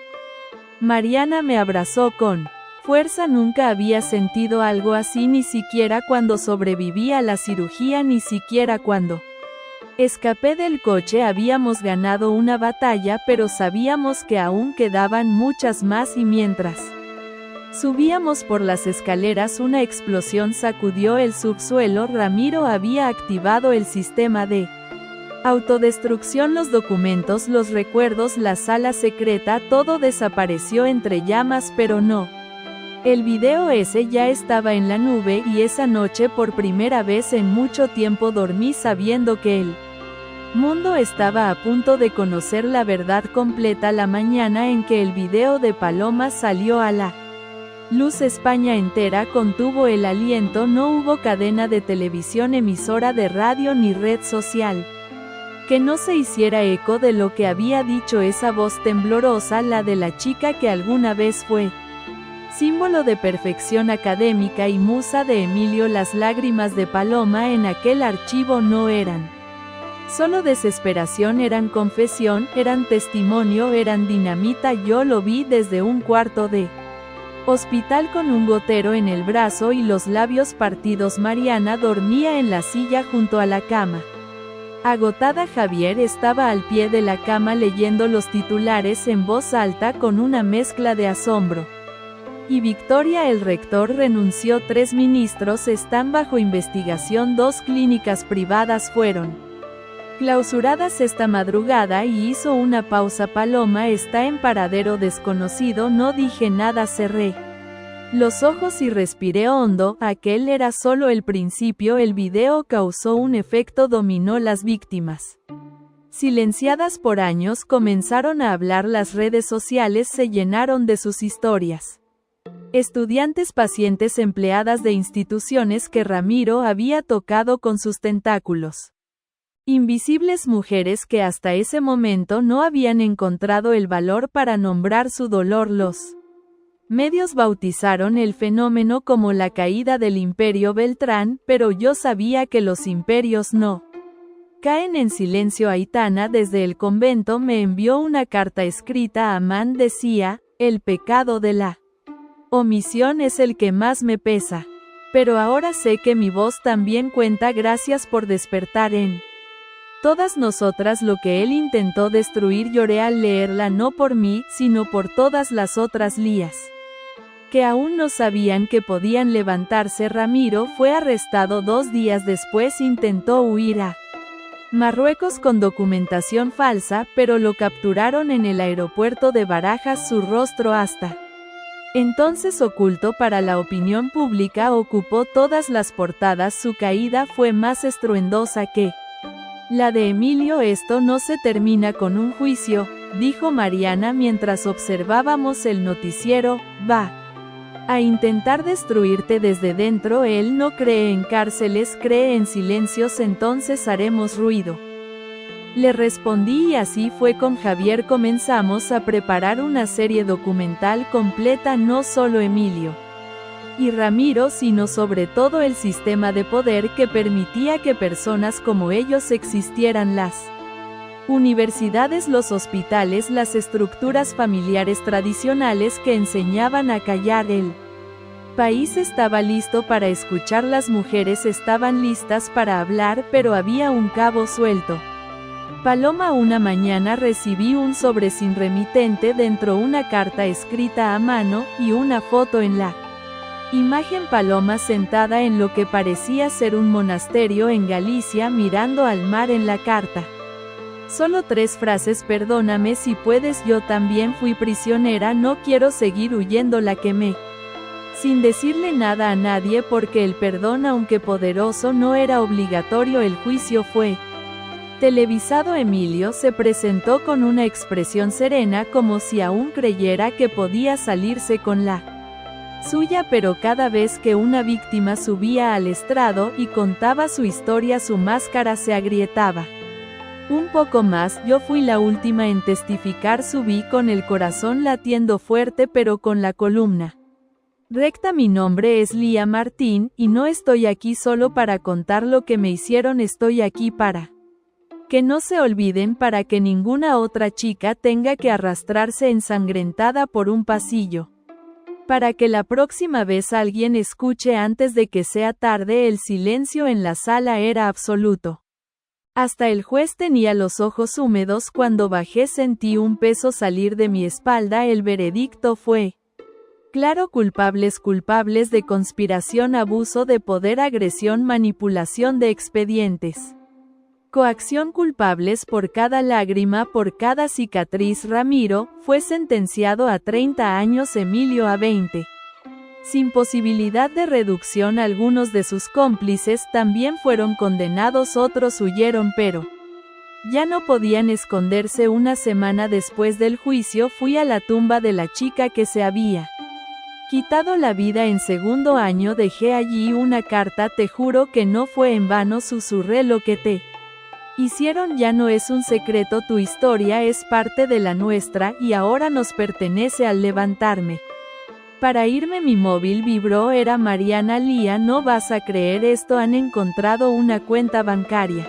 Speaker 1: Mariana me abrazó con fuerza. Nunca había sentido algo así, ni siquiera cuando sobreviví a la cirugía, ni siquiera cuando escapé del coche. Habíamos ganado una batalla, pero sabíamos que aún quedaban muchas más. Y mientras subíamos por las escaleras, una explosión sacudió el subsuelo. Ramiro había activado el sistema de autodestrucción. Los documentos, los recuerdos, la sala secreta, todo desapareció entre llamas, pero no. El video ese ya estaba en la nube, y esa noche, por primera vez en mucho tiempo, dormí sabiendo que el mundo estaba a punto de conocer la verdad completa. La mañana en que el video de Paloma salió a la luz, España entera contuvo el aliento. No hubo cadena de televisión, emisora de radio ni red social que no se hiciera eco de lo que había dicho esa voz temblorosa, la de la chica que alguna vez fue símbolo de perfección académica y musa de Emilio. Las lágrimas de Paloma en aquel archivo no eran solo desesperación, eran confesión, eran testimonio, eran dinamita. Yo lo vi desde un cuarto de hospital con un gotero en el brazo y los labios partidos. Mariana dormía en la silla junto a la cama. Agotada, Javier estaba al pie de la cama leyendo los titulares en voz alta con una mezcla de asombro y victoria. El rector renunció. 3 ministros están bajo investigación. 2 clínicas privadas fueron clausuradas esta madrugada. Y hizo una pausa. Paloma está en paradero desconocido. No dije nada. Cerré los ojos y respiré hondo. Aquel era solo el principio. El video causó un efecto dominó. Las víctimas Silenciadas por años, comenzaron a hablar, las redes sociales se llenaron de sus historias. Estudiantes, pacientes, empleadas de instituciones que Ramiro había tocado con sus tentáculos. Invisibles mujeres que hasta ese momento no habían encontrado el valor para nombrar su dolor. Los medios bautizaron el fenómeno como la caída del Imperio Beltrán, pero yo sabía que los imperios no caen en silencio. Aitana desde el convento me envió una carta escrita a mano. Decía: el pecado de la omisión es el que más me pesa. Pero ahora sé que mi voz también cuenta. Gracias por despertar en todas nosotras lo que él intentó destruir. Lloré al leerla, no por mí, sino por todas las otras Lías que aún no sabían que podían levantarse. Ramiro fue arrestado 2 días después. Intentó huir a Marruecos con documentación falsa, pero lo capturaron en el aeropuerto de Barajas. Su rostro, hasta entonces oculto para la opinión pública, ocupó todas las portadas. Su caída fue más estruendosa que la de Emilio. Esto no se termina con un juicio, dijo Mariana mientras observábamos el noticiero. Va a intentar destruirte desde dentro. Él no cree en cárceles, cree en silencios. Entonces haremos ruido. Le respondí, y así fue con Javier. Comenzamos a preparar una serie documental completa, no solo Emilio y Ramiro, sino sobre todo el sistema de poder que permitía que personas como ellos existieran. Las universidades, los hospitales, las estructuras familiares tradicionales que enseñaban a callar. El país estaba listo para escuchar, las mujeres estaban listas para hablar, pero había un cabo suelto. Paloma, una mañana recibí un sobre sin remitente, dentro una carta escrita a mano, y una foto en la imagen. Paloma sentada en lo que parecía ser un monasterio en Galicia, mirando al mar. En la carta solo 3 frases: perdóname si puedes, yo también fui prisionera, no quiero seguir huyendo. La quemé sin decirle nada a nadie, porque el perdón, aunque poderoso, no era obligatorio. El juicio fue televisado. Emilio se presentó con una expresión serena, como si aún creyera que podía salirse con la suya, pero cada vez que una víctima subía al estrado y contaba su historia, su máscara se agrietaba un poco más. Yo fui la última en testificar. Subí con el corazón latiendo fuerte, pero con la columna recta. Mi nombre es Lía Martín, y no estoy aquí solo para contar lo que me hicieron, estoy aquí para que no se olviden, para que ninguna otra chica tenga que arrastrarse ensangrentada por un pasillo. Para que la próxima vez alguien escuche antes de que sea tarde. El silencio en la sala era absoluto. Hasta el juez tenía los ojos húmedos. Cuando bajé sentí un peso salir de mi espalda. El veredicto fue claro: culpables de conspiración, abuso de poder, agresión, manipulación de expedientes, coacción. Culpables por cada lágrima, por cada cicatriz. Ramiro fue sentenciado a 30 años, Emilio a 20. Sin posibilidad de reducción. Algunos de sus cómplices también fueron condenados, otros huyeron, pero ya no podían esconderse. Una semana después del juicio fui a la tumba de la chica que se había quitado la vida en segundo año. Dejé allí una carta: te juro que no fue en vano, susurré, lo que te hicieron ya no es un secreto, tu historia es parte de la nuestra, y ahora nos pertenece. Al levantarme para irme mi móvil vibró. Era Mariana. Lía, no vas a creer esto, han encontrado una cuenta bancaria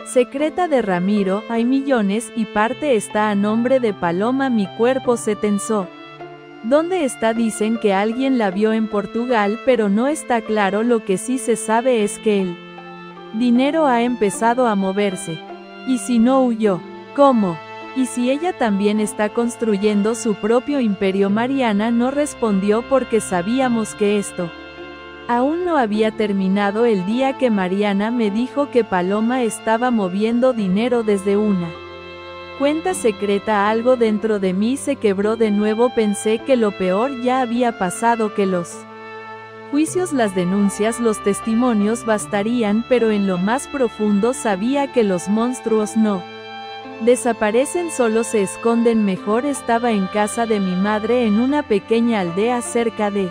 Speaker 1: secreta de Ramiro, hay millones, y parte está a nombre de Paloma. Mi cuerpo se tensó. ¿Dónde está? Dicen que alguien la vio en Portugal, pero no está claro. Lo que sí se sabe es que el dinero ha empezado a moverse. ¿Y si no huyó? ¿Cómo? ¿Y si ella también está construyendo su propio imperio? Mariana no respondió porque sabíamos que esto aún no había terminado. El día que Mariana me dijo que Paloma estaba moviendo dinero desde una cuenta secreta, algo dentro de mí se quebró de nuevo. Pensé que lo peor ya había pasado, que los juicios, las denuncias, los testimonios bastarían, pero en lo más profundo sabía que los monstruos no Desaparecen, solo se esconden mejor. Estaba en casa de mi madre en una pequeña aldea cerca de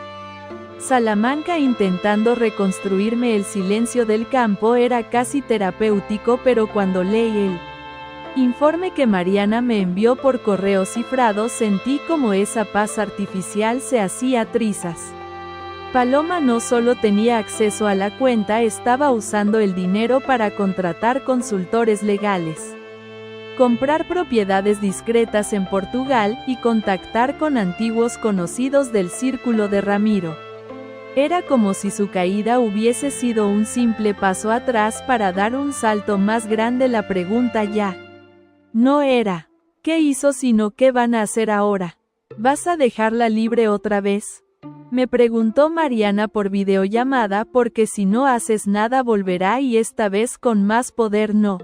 Speaker 1: Salamanca intentando reconstruirme. El silencio del campo era casi terapéutico, pero cuando leí el informe que Mariana me envió por correo cifrado, sentí como esa paz artificial se hacía trizas. Paloma no solo tenía acceso a la cuenta, estaba usando el dinero para contratar consultores legales, comprar propiedades discretas en Portugal y contactar con antiguos conocidos del círculo de Ramiro. Era como si su caída hubiese sido un simple paso atrás para dar un salto más grande. La pregunta ya no era ¿qué hizo?, sino ¿qué van a hacer ahora? ¿Vas a dejarla libre otra vez?, me preguntó Mariana por videollamada, porque si no haces nada volverá, y esta vez con más poder. No,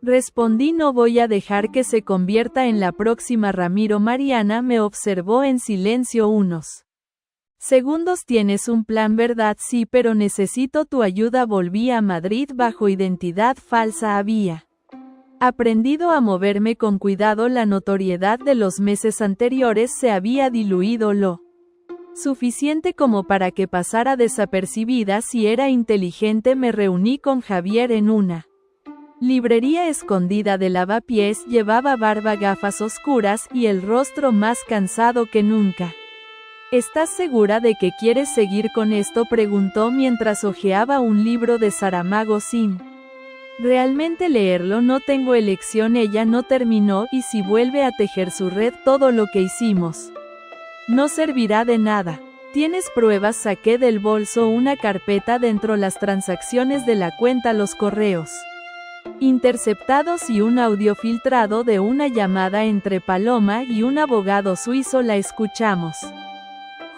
Speaker 1: respondí, no voy a dejar que se convierta en la próxima Ramiro. Mariana me observó en silencio unos segundos. ¿Tienes un plan, verdad? Sí, pero necesito tu ayuda. Volví a Madrid bajo identidad falsa. Había aprendido a moverme con cuidado. La notoriedad de los meses anteriores se había diluido lo suficiente como para que pasara desapercibida. Si era inteligente, me reuní con Javier en una librería escondida de Lavapiés. Llevaba barba, gafas oscuras y el rostro más cansado que nunca. ¿Estás segura de que quieres seguir con esto?, preguntó mientras hojeaba un libro de Saramago sin realmente leerlo. No tengo elección, ella no terminó, y si vuelve a tejer su red, todo lo que hicimos no servirá de nada. ¿Tienes pruebas? Saqué del bolso una carpeta, dentro las transacciones de la cuenta, los correos interceptados y un audio filtrado de una llamada entre Paloma y un abogado suizo. La escuchamos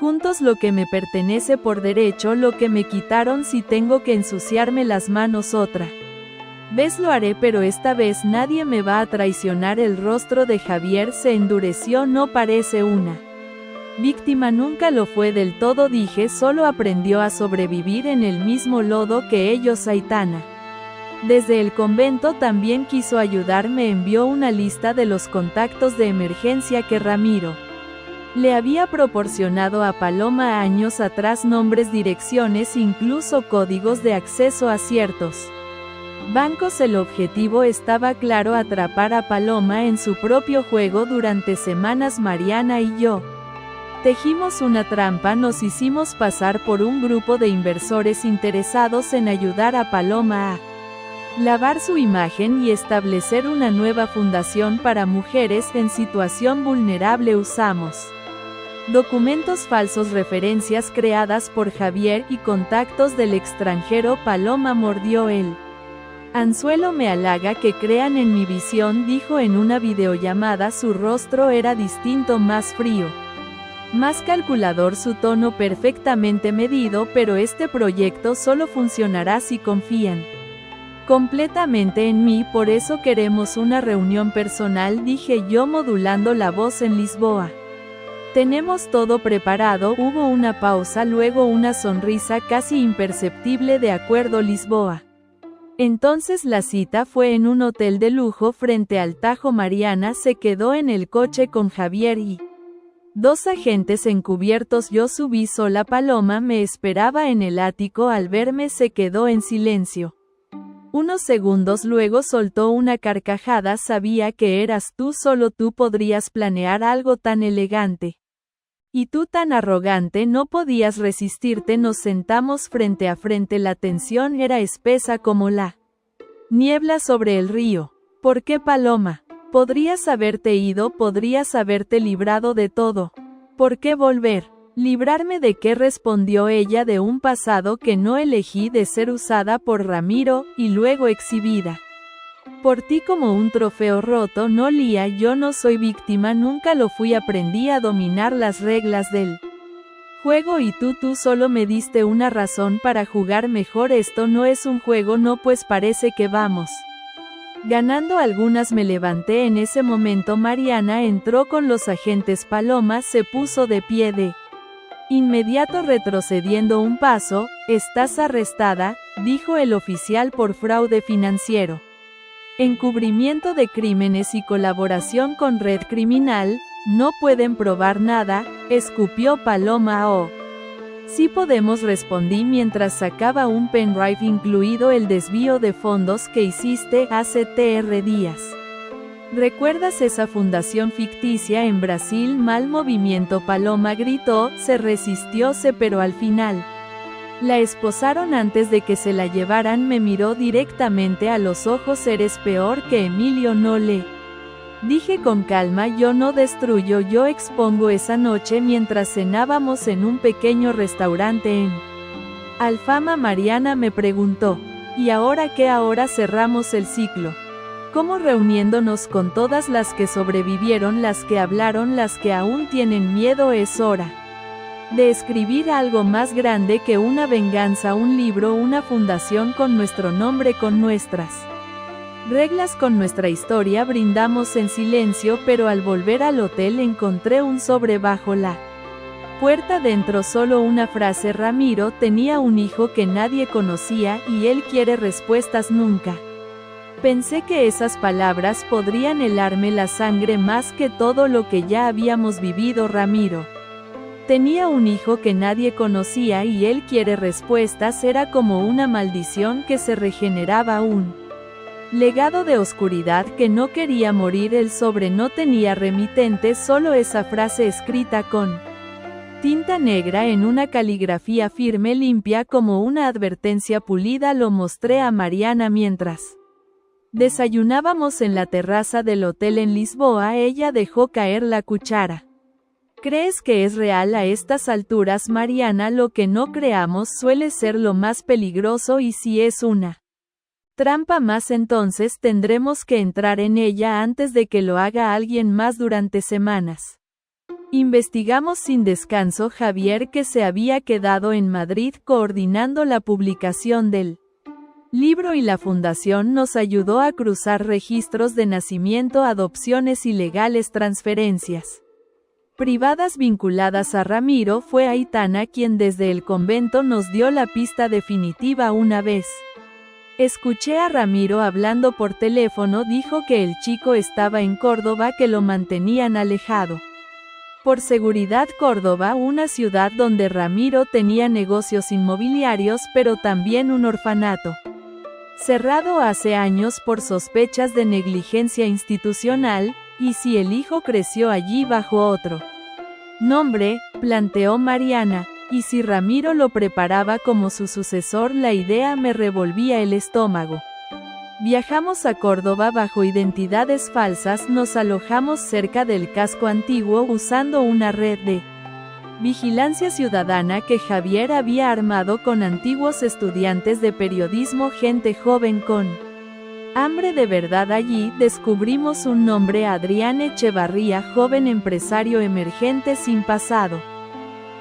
Speaker 1: juntos. Lo que me pertenece por derecho, lo que me quitaron. Si tengo que ensuciarme las manos otra vez lo haré, pero esta vez nadie me va a traicionar. El rostro de Javier se endureció. No parece una víctima, nunca lo fue del todo, dije, solo aprendió a sobrevivir en el mismo lodo que ellos. Aitana, desde el convento, también quiso ayudarme. Envió una lista de los contactos de emergencia que Ramiro le había proporcionado a Paloma años atrás, nombres, direcciones, incluso códigos de acceso a ciertos bancos. El objetivo estaba claro: atrapar a Paloma en su propio juego. Durante semanas Mariana y yo tejimos una trampa. Nos hicimos pasar por un grupo de inversores interesados en ayudar a Paloma a lavar su imagen y establecer una nueva fundación para mujeres en situación vulnerable. Usamos documentos falsos, referencias creadas por Javier y contactos del extranjero. Paloma mordió el anzuelo. Me halaga que crean en mi visión, dijo en una videollamada. Su rostro era distinto, más frío, más calculador, su tono perfectamente medido. Pero este proyecto solo funcionará si confían completamente en mí, por eso queremos una reunión personal, dije yo, modulando la voz, en Lisboa. Tenemos todo preparado. Hubo una pausa, luego una sonrisa casi imperceptible. De acuerdo, Lisboa. Entonces la cita fue en un hotel de lujo frente al Tajo. Mariana se quedó en el coche con Javier y dos agentes encubiertos. Yo subí sola. Paloma me esperaba en el ático. Al verme se quedó en silencio unos segundos, luego soltó una carcajada. Sabía que eras tú, solo tú podrías planear algo tan elegante. Y tú tan arrogante, no podías resistirte. Nos sentamos frente a frente. La tensión era espesa como la niebla sobre el río. ¿Por qué, Paloma? Podrías haberte ido, podrías haberte librado de todo. ¿Por qué volver? ¿Librarme de qué?, respondió ella, de un pasado que no elegí, de ser usada por Ramiro, y luego exhibida por ti como un trofeo roto. No, Lía, yo no soy víctima, nunca lo fui. Aprendí a dominar las reglas del juego y tú solo me diste una razón para jugar mejor. Esto no es un juego. No, pues parece que vamos ganando algunas. Me levanté en ese momento. Mariana entró con los agentes. Paloma se puso de pie de inmediato, retrocediendo un paso. Estás arrestada, dijo el oficial, por fraude financiero. encubrimiento de crímenes y colaboración con red criminal, no pueden probar nada, escupió Paloma O. Sí podemos, respondí mientras sacaba un pendrive incluido el desvío de fondos que hiciste hace 3 días. ¿Recuerdas esa fundación ficticia en Brasil? Mal movimiento. Paloma gritó, se resistió, pero al final la esposaron antes de que se la llevaran. Me miró directamente a los ojos. Eres peor que Emilio. No le dije con calma, yo no destruyo, yo expongo. Esa noche mientras cenábamos en un pequeño restaurante en Alfama, Mariana me preguntó, ¿y ahora qué? Ahora cerramos el ciclo. ¿Cómo? Reuniéndonos con todas las que sobrevivieron, las que hablaron, las que aún tienen miedo. Es hora de escribir algo más grande que una venganza, un libro, una fundación con nuestro nombre, con nuestras reglas, con nuestra historia. Brindamos en silencio, pero al volver al hotel encontré un sobre bajo la puerta. Dentro solo una frase: Ramiro tenía un hijo que nadie conocía, y él quiere respuestas. Nunca pensé que esas palabras podrían helarme la sangre más que todo lo que ya habíamos vivido. Ramiro tenía un hijo que nadie conocía y él quiere respuestas. Era como una maldición que se regeneraba, un legado de oscuridad que no quería morir. El sobre no tenía remitente, solo esa frase escrita con tinta negra en una caligrafía firme, limpia como una advertencia pulida. Lo mostré a Mariana mientras desayunábamos en la terraza del hotel en Lisboa. Ella dejó caer la cuchara. ¿Crees que es real a estas alturas, Mariana? Lo que no creamos suele ser lo más peligroso, y si es una trampa más, entonces tendremos que entrar en ella antes de que lo haga alguien más. Durante semanas investigamos sin descanso. Javier, que se había quedado en Madrid coordinando la publicación del libro, y la fundación, nos ayudó a cruzar registros de nacimiento, adopciones ilegales, transferencias privadas vinculadas a Ramiro. Fue Aitana quien desde el convento nos dio la pista definitiva. Una vez escuché a Ramiro hablando por teléfono. Dijo que el chico estaba en Córdoba, que lo mantenían alejado por seguridad. Córdoba, una ciudad donde Ramiro tenía negocios inmobiliarios, pero también un orfanato cerrado hace años por sospechas de negligencia institucional. ¿Y si el hijo creció allí bajo otro nombre?, planteó Mariana. ¿Y si Ramiro lo preparaba como su sucesor? La idea me revolvía el estómago. Viajamos a Córdoba bajo identidades falsas. Nos alojamos cerca del casco antiguo usando una red de vigilancia ciudadana que Javier había armado con antiguos estudiantes de periodismo, gente joven con hambre de verdad. Allí descubrimos un nombre: Adrián Echevarría, joven empresario emergente sin pasado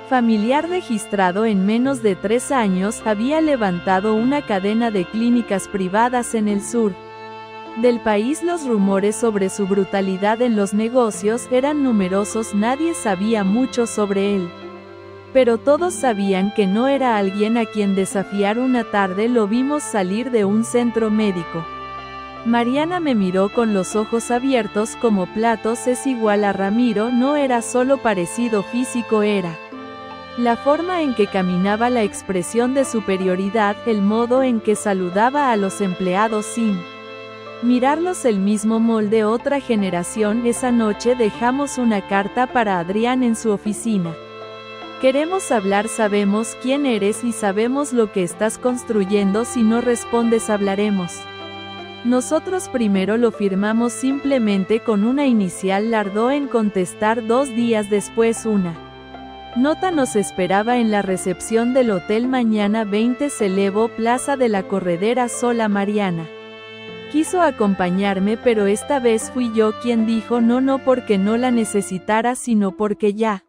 Speaker 1: familiar. Registrado en menos de 3 años, había levantado una cadena de clínicas privadas en el sur del país. Los rumores sobre su brutalidad en los negocios eran numerosos. Nadie sabía mucho sobre él, pero todos sabían que no era alguien a quien desafiar. Una tarde lo vimos salir de un centro médico. Mariana me miró con los ojos abiertos como platos. Es igual a Ramiro. No era solo parecido físico, era la forma en que caminaba, la expresión de superioridad, el modo en que saludaba a los empleados sin mirarlos. El mismo molde. Otra generación. Esa noche dejamos una carta para Adrián en su oficina. Queremos hablar, sabemos quién eres y sabemos lo que estás construyendo. Si no respondes, hablaremos nosotros primero. Lo firmamos simplemente con una inicial. Tardó en contestar. 2 días después una nota nos esperaba en la recepción del hotel. Mañana 20 Celebo, Plaza de la Corredera. Sola. Mariana quiso acompañarme, pero esta vez fui yo quien dijo no, no porque no la necesitara, sino porque ya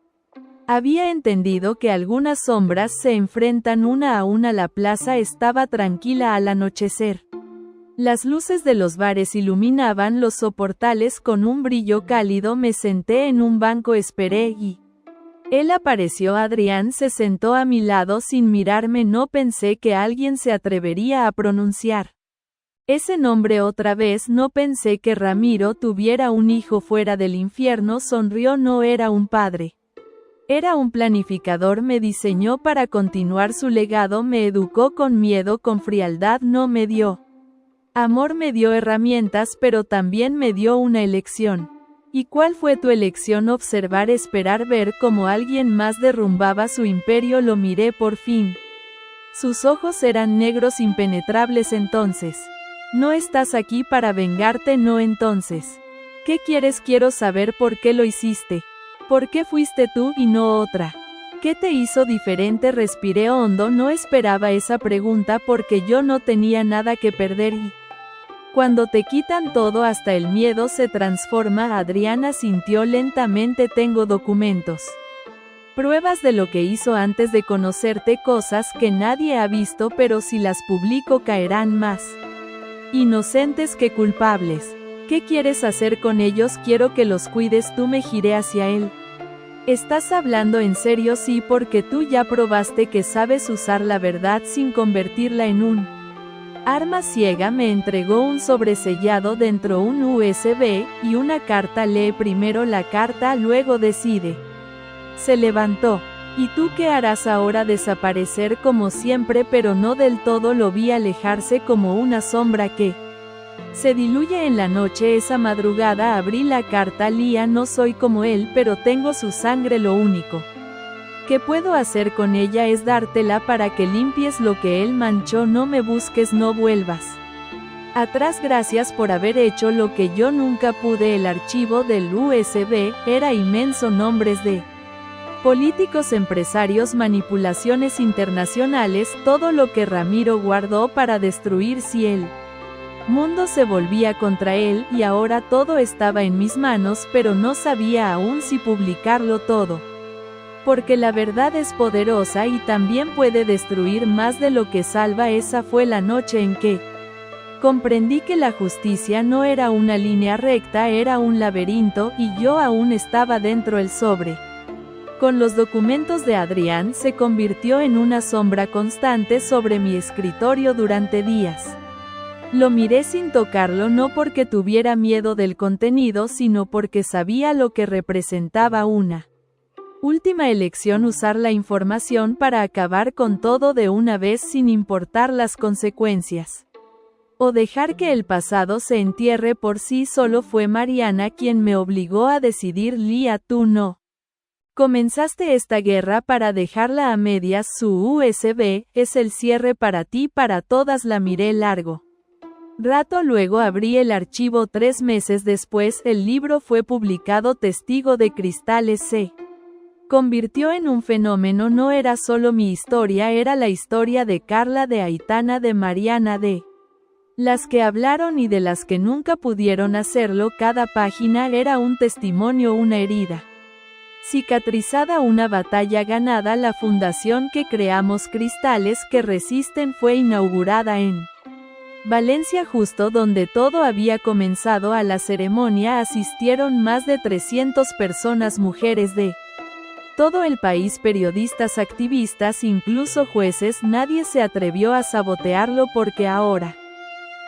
Speaker 1: había entendido que algunas sombras se enfrentan una a una. La plaza estaba tranquila al anochecer. Las luces de los bares iluminaban los soportales con un brillo cálido. Me senté en un banco, esperé y él apareció. Adrián se sentó a mi lado sin mirarme. No pensé que alguien se atrevería a pronunciar Ese nombre otra vez. No pensé que Ramiro tuviera un hijo fuera del infierno. Sonrió. No era un padre. Era un planificador. Me diseñó para continuar su legado. Me educó con miedo, con frialdad. No me dio amor, me dio herramientas, pero también me dio una elección. ¿Y cuál fue tu elección? Observar, esperar, ver cómo alguien más derrumbaba su imperio. Lo miré por fin. Sus ojos eran negros, impenetrables. Entonces, no estás aquí para vengarte. No. Entonces, ¿qué quieres? Quiero saber por qué lo hiciste. ¿Por qué fuiste tú y no otra? ¿Qué te hizo diferente? Respiré hondo. No esperaba esa pregunta porque yo no tenía nada que perder y cuando te quitan todo, hasta el miedo se transforma. Adriana sintió lentamente. Tengo documentos, pruebas de lo que hizo antes de conocerte, cosas que nadie ha visto, pero si las publico caerán más inocentes que culpables. ¿Qué quieres hacer con ellos? Quiero que los cuides tú. Me giré hacia él. ¿Estás hablando en serio? Sí, porque tú ya probaste que sabes usar la verdad sin convertirla en un arma ciega. Me entregó un sobresellado, dentro un USB y una carta. Lee primero la carta, luego decide. Se levantó. ¿Y tú qué harás ahora? Desaparecer como siempre, pero no del todo. Lo vi alejarse como una sombra que se diluye en la noche. Esa madrugada abrí la carta. Lía, no soy como él, pero tengo su sangre. Lo único que puedo hacer con ella es dártela para que limpies lo que él manchó. No me busques, no vuelvas atrás. Gracias por haber hecho lo que yo nunca pude. El archivo del USB era inmenso. Nombres de políticos, empresarios, manipulaciones internacionales, todo lo que Ramiro guardó para destruir. Si el mundo se volvía contra él, y ahora todo estaba en mis manos, pero no sabía aún si publicarlo todo. Porque la verdad es poderosa y también puede destruir más de lo que salva. Esa fue la noche en que comprendí que la justicia no era una línea recta, era un laberinto, y yo aún estaba dentro. El sobre con los documentos de Adrián se convirtió en una sombra constante sobre mi escritorio durante días. Lo miré sin tocarlo, no porque tuviera miedo del contenido, sino porque sabía lo que representaba. Una última elección: usar la información para acabar con todo de una vez sin importar las consecuencias. O dejar que el pasado se entierre por sí solo. Fue Mariana quien me obligó a decidir. Lía, tú no comenzaste esta guerra para dejarla a medias. Su USB es el cierre para ti, para todas. La miré largo rato, luego abrí el archivo. 3 meses después, el libro fue publicado. Testigo de Cristales se convirtió en un fenómeno. No era solo mi historia, era la historia de Carla, de Aitana, de Mariana, de las que hablaron y de las que nunca pudieron hacerlo. Cada página era un testimonio, una herida cicatrizada, una batalla ganada. La fundación que creamos, Cristales que Resisten, fue inaugurada en Valencia, justo donde todo había comenzado. A la ceremonia asistieron más de 300 personas, mujeres de todo el país, periodistas, activistas, incluso jueces. Nadie se atrevió a sabotearlo porque ahora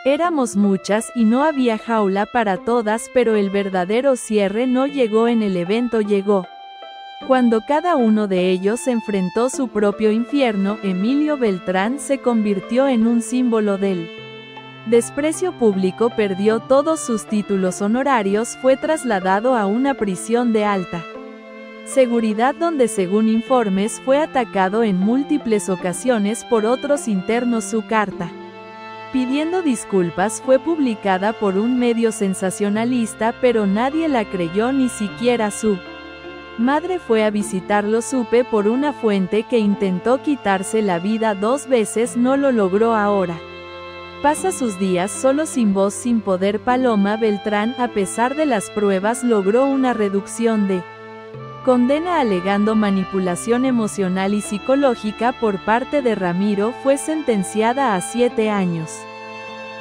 Speaker 1: éramos muchas y no había jaula para todas. Pero el verdadero cierre no llegó en el evento, llegó cuando cada uno de ellos enfrentó su propio infierno. Emilio Beltrán se convirtió en un símbolo del desprecio público, perdió todos sus títulos honorarios, fue trasladado a una prisión de alta seguridad donde, según informes, fue atacado en múltiples ocasiones por otros internos. Su carta pidiendo disculpas fue publicada por un medio sensacionalista, pero nadie la creyó, ni siquiera su madre fue a visitarlo. Supe por una fuente que intentó quitarse la vida 2 veces, no lo logró. Ahora pasa sus días solo, sin voz, sin poder. Paloma Beltrán, a pesar de las pruebas, logró una reducción de condena alegando manipulación emocional y psicológica por parte de Ramiro. Fue sentenciada a 7 años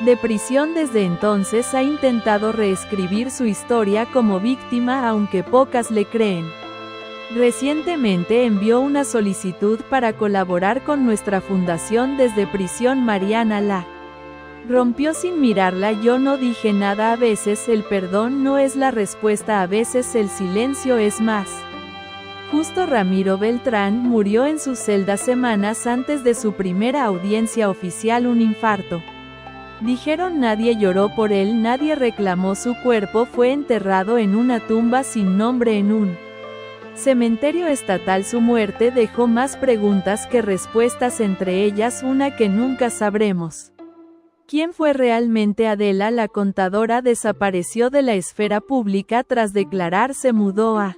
Speaker 1: de prisión. Desde entonces ha intentado reescribir su historia como víctima, aunque pocas le creen. Recientemente envió una solicitud para colaborar con nuestra fundación desde prisión. Mariana la Rompió sin mirarla. Yo no dije nada. A veces el perdón no es la respuesta, a veces el silencio es más. Justo Ramiro Beltrán murió en su celda semanas antes de su primera audiencia oficial, un infarto. Dijeron nadie lloró por él, nadie reclamó su cuerpo, fue enterrado en una tumba sin nombre en un cementerio estatal. Su muerte dejó más preguntas que respuestas, entre ellas una que nunca sabremos. ¿Quién fue realmente Adela? La contadora desapareció de la esfera pública tras declarar, se mudó a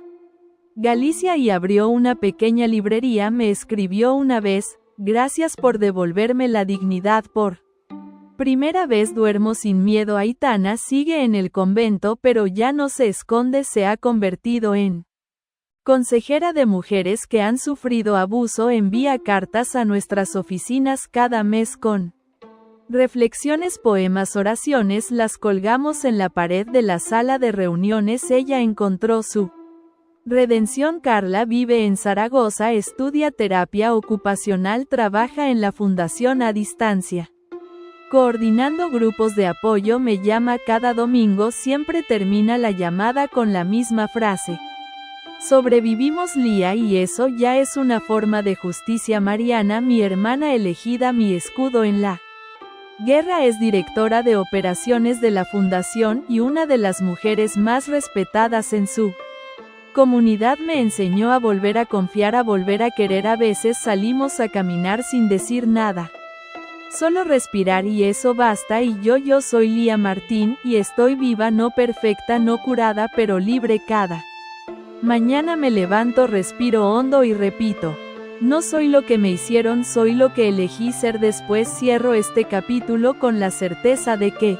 Speaker 1: Galicia y abrió una pequeña librería. Me escribió una vez: gracias por devolverme la dignidad. Por primera vez duermo sin miedo. Aitana sigue en el convento, pero ya no se esconde, se ha convertido en consejera de mujeres que han sufrido abuso. Envía cartas a nuestras oficinas cada mes con reflexiones, poemas, oraciones. Las colgamos en la pared de la sala de reuniones. Ella encontró su redención. Carla vive en Zaragoza, estudia terapia ocupacional, trabaja en la Fundación a Distancia, coordinando grupos de apoyo. Me llama cada domingo, siempre termina la llamada con la misma frase: sobrevivimos, Lía, y eso ya es una forma de justicia. Mariana, mi hermana elegida, mi escudo en la guerra, es directora de operaciones de la fundación y una de las mujeres más respetadas en su comunidad. Me enseñó a volver a confiar, a volver a querer. A veces salimos a caminar sin decir nada, solo respirar, y eso basta. Y yo soy Lía Martín, y estoy viva, no perfecta, no curada, pero libre. Cada mañana me levanto, respiro hondo y repito: no soy lo que me hicieron, soy lo que elegí ser. Después cierro este capítulo con la certeza de que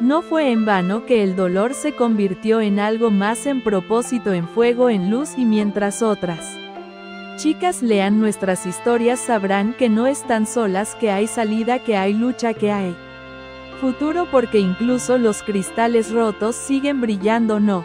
Speaker 1: no fue en vano, que el dolor se convirtió en algo más, en propósito, en fuego, en luz. Y mientras otras chicas lean nuestras historias, sabrán que no están solas, que hay salida, que hay lucha, que hay futuro, porque incluso los cristales rotos siguen brillando. No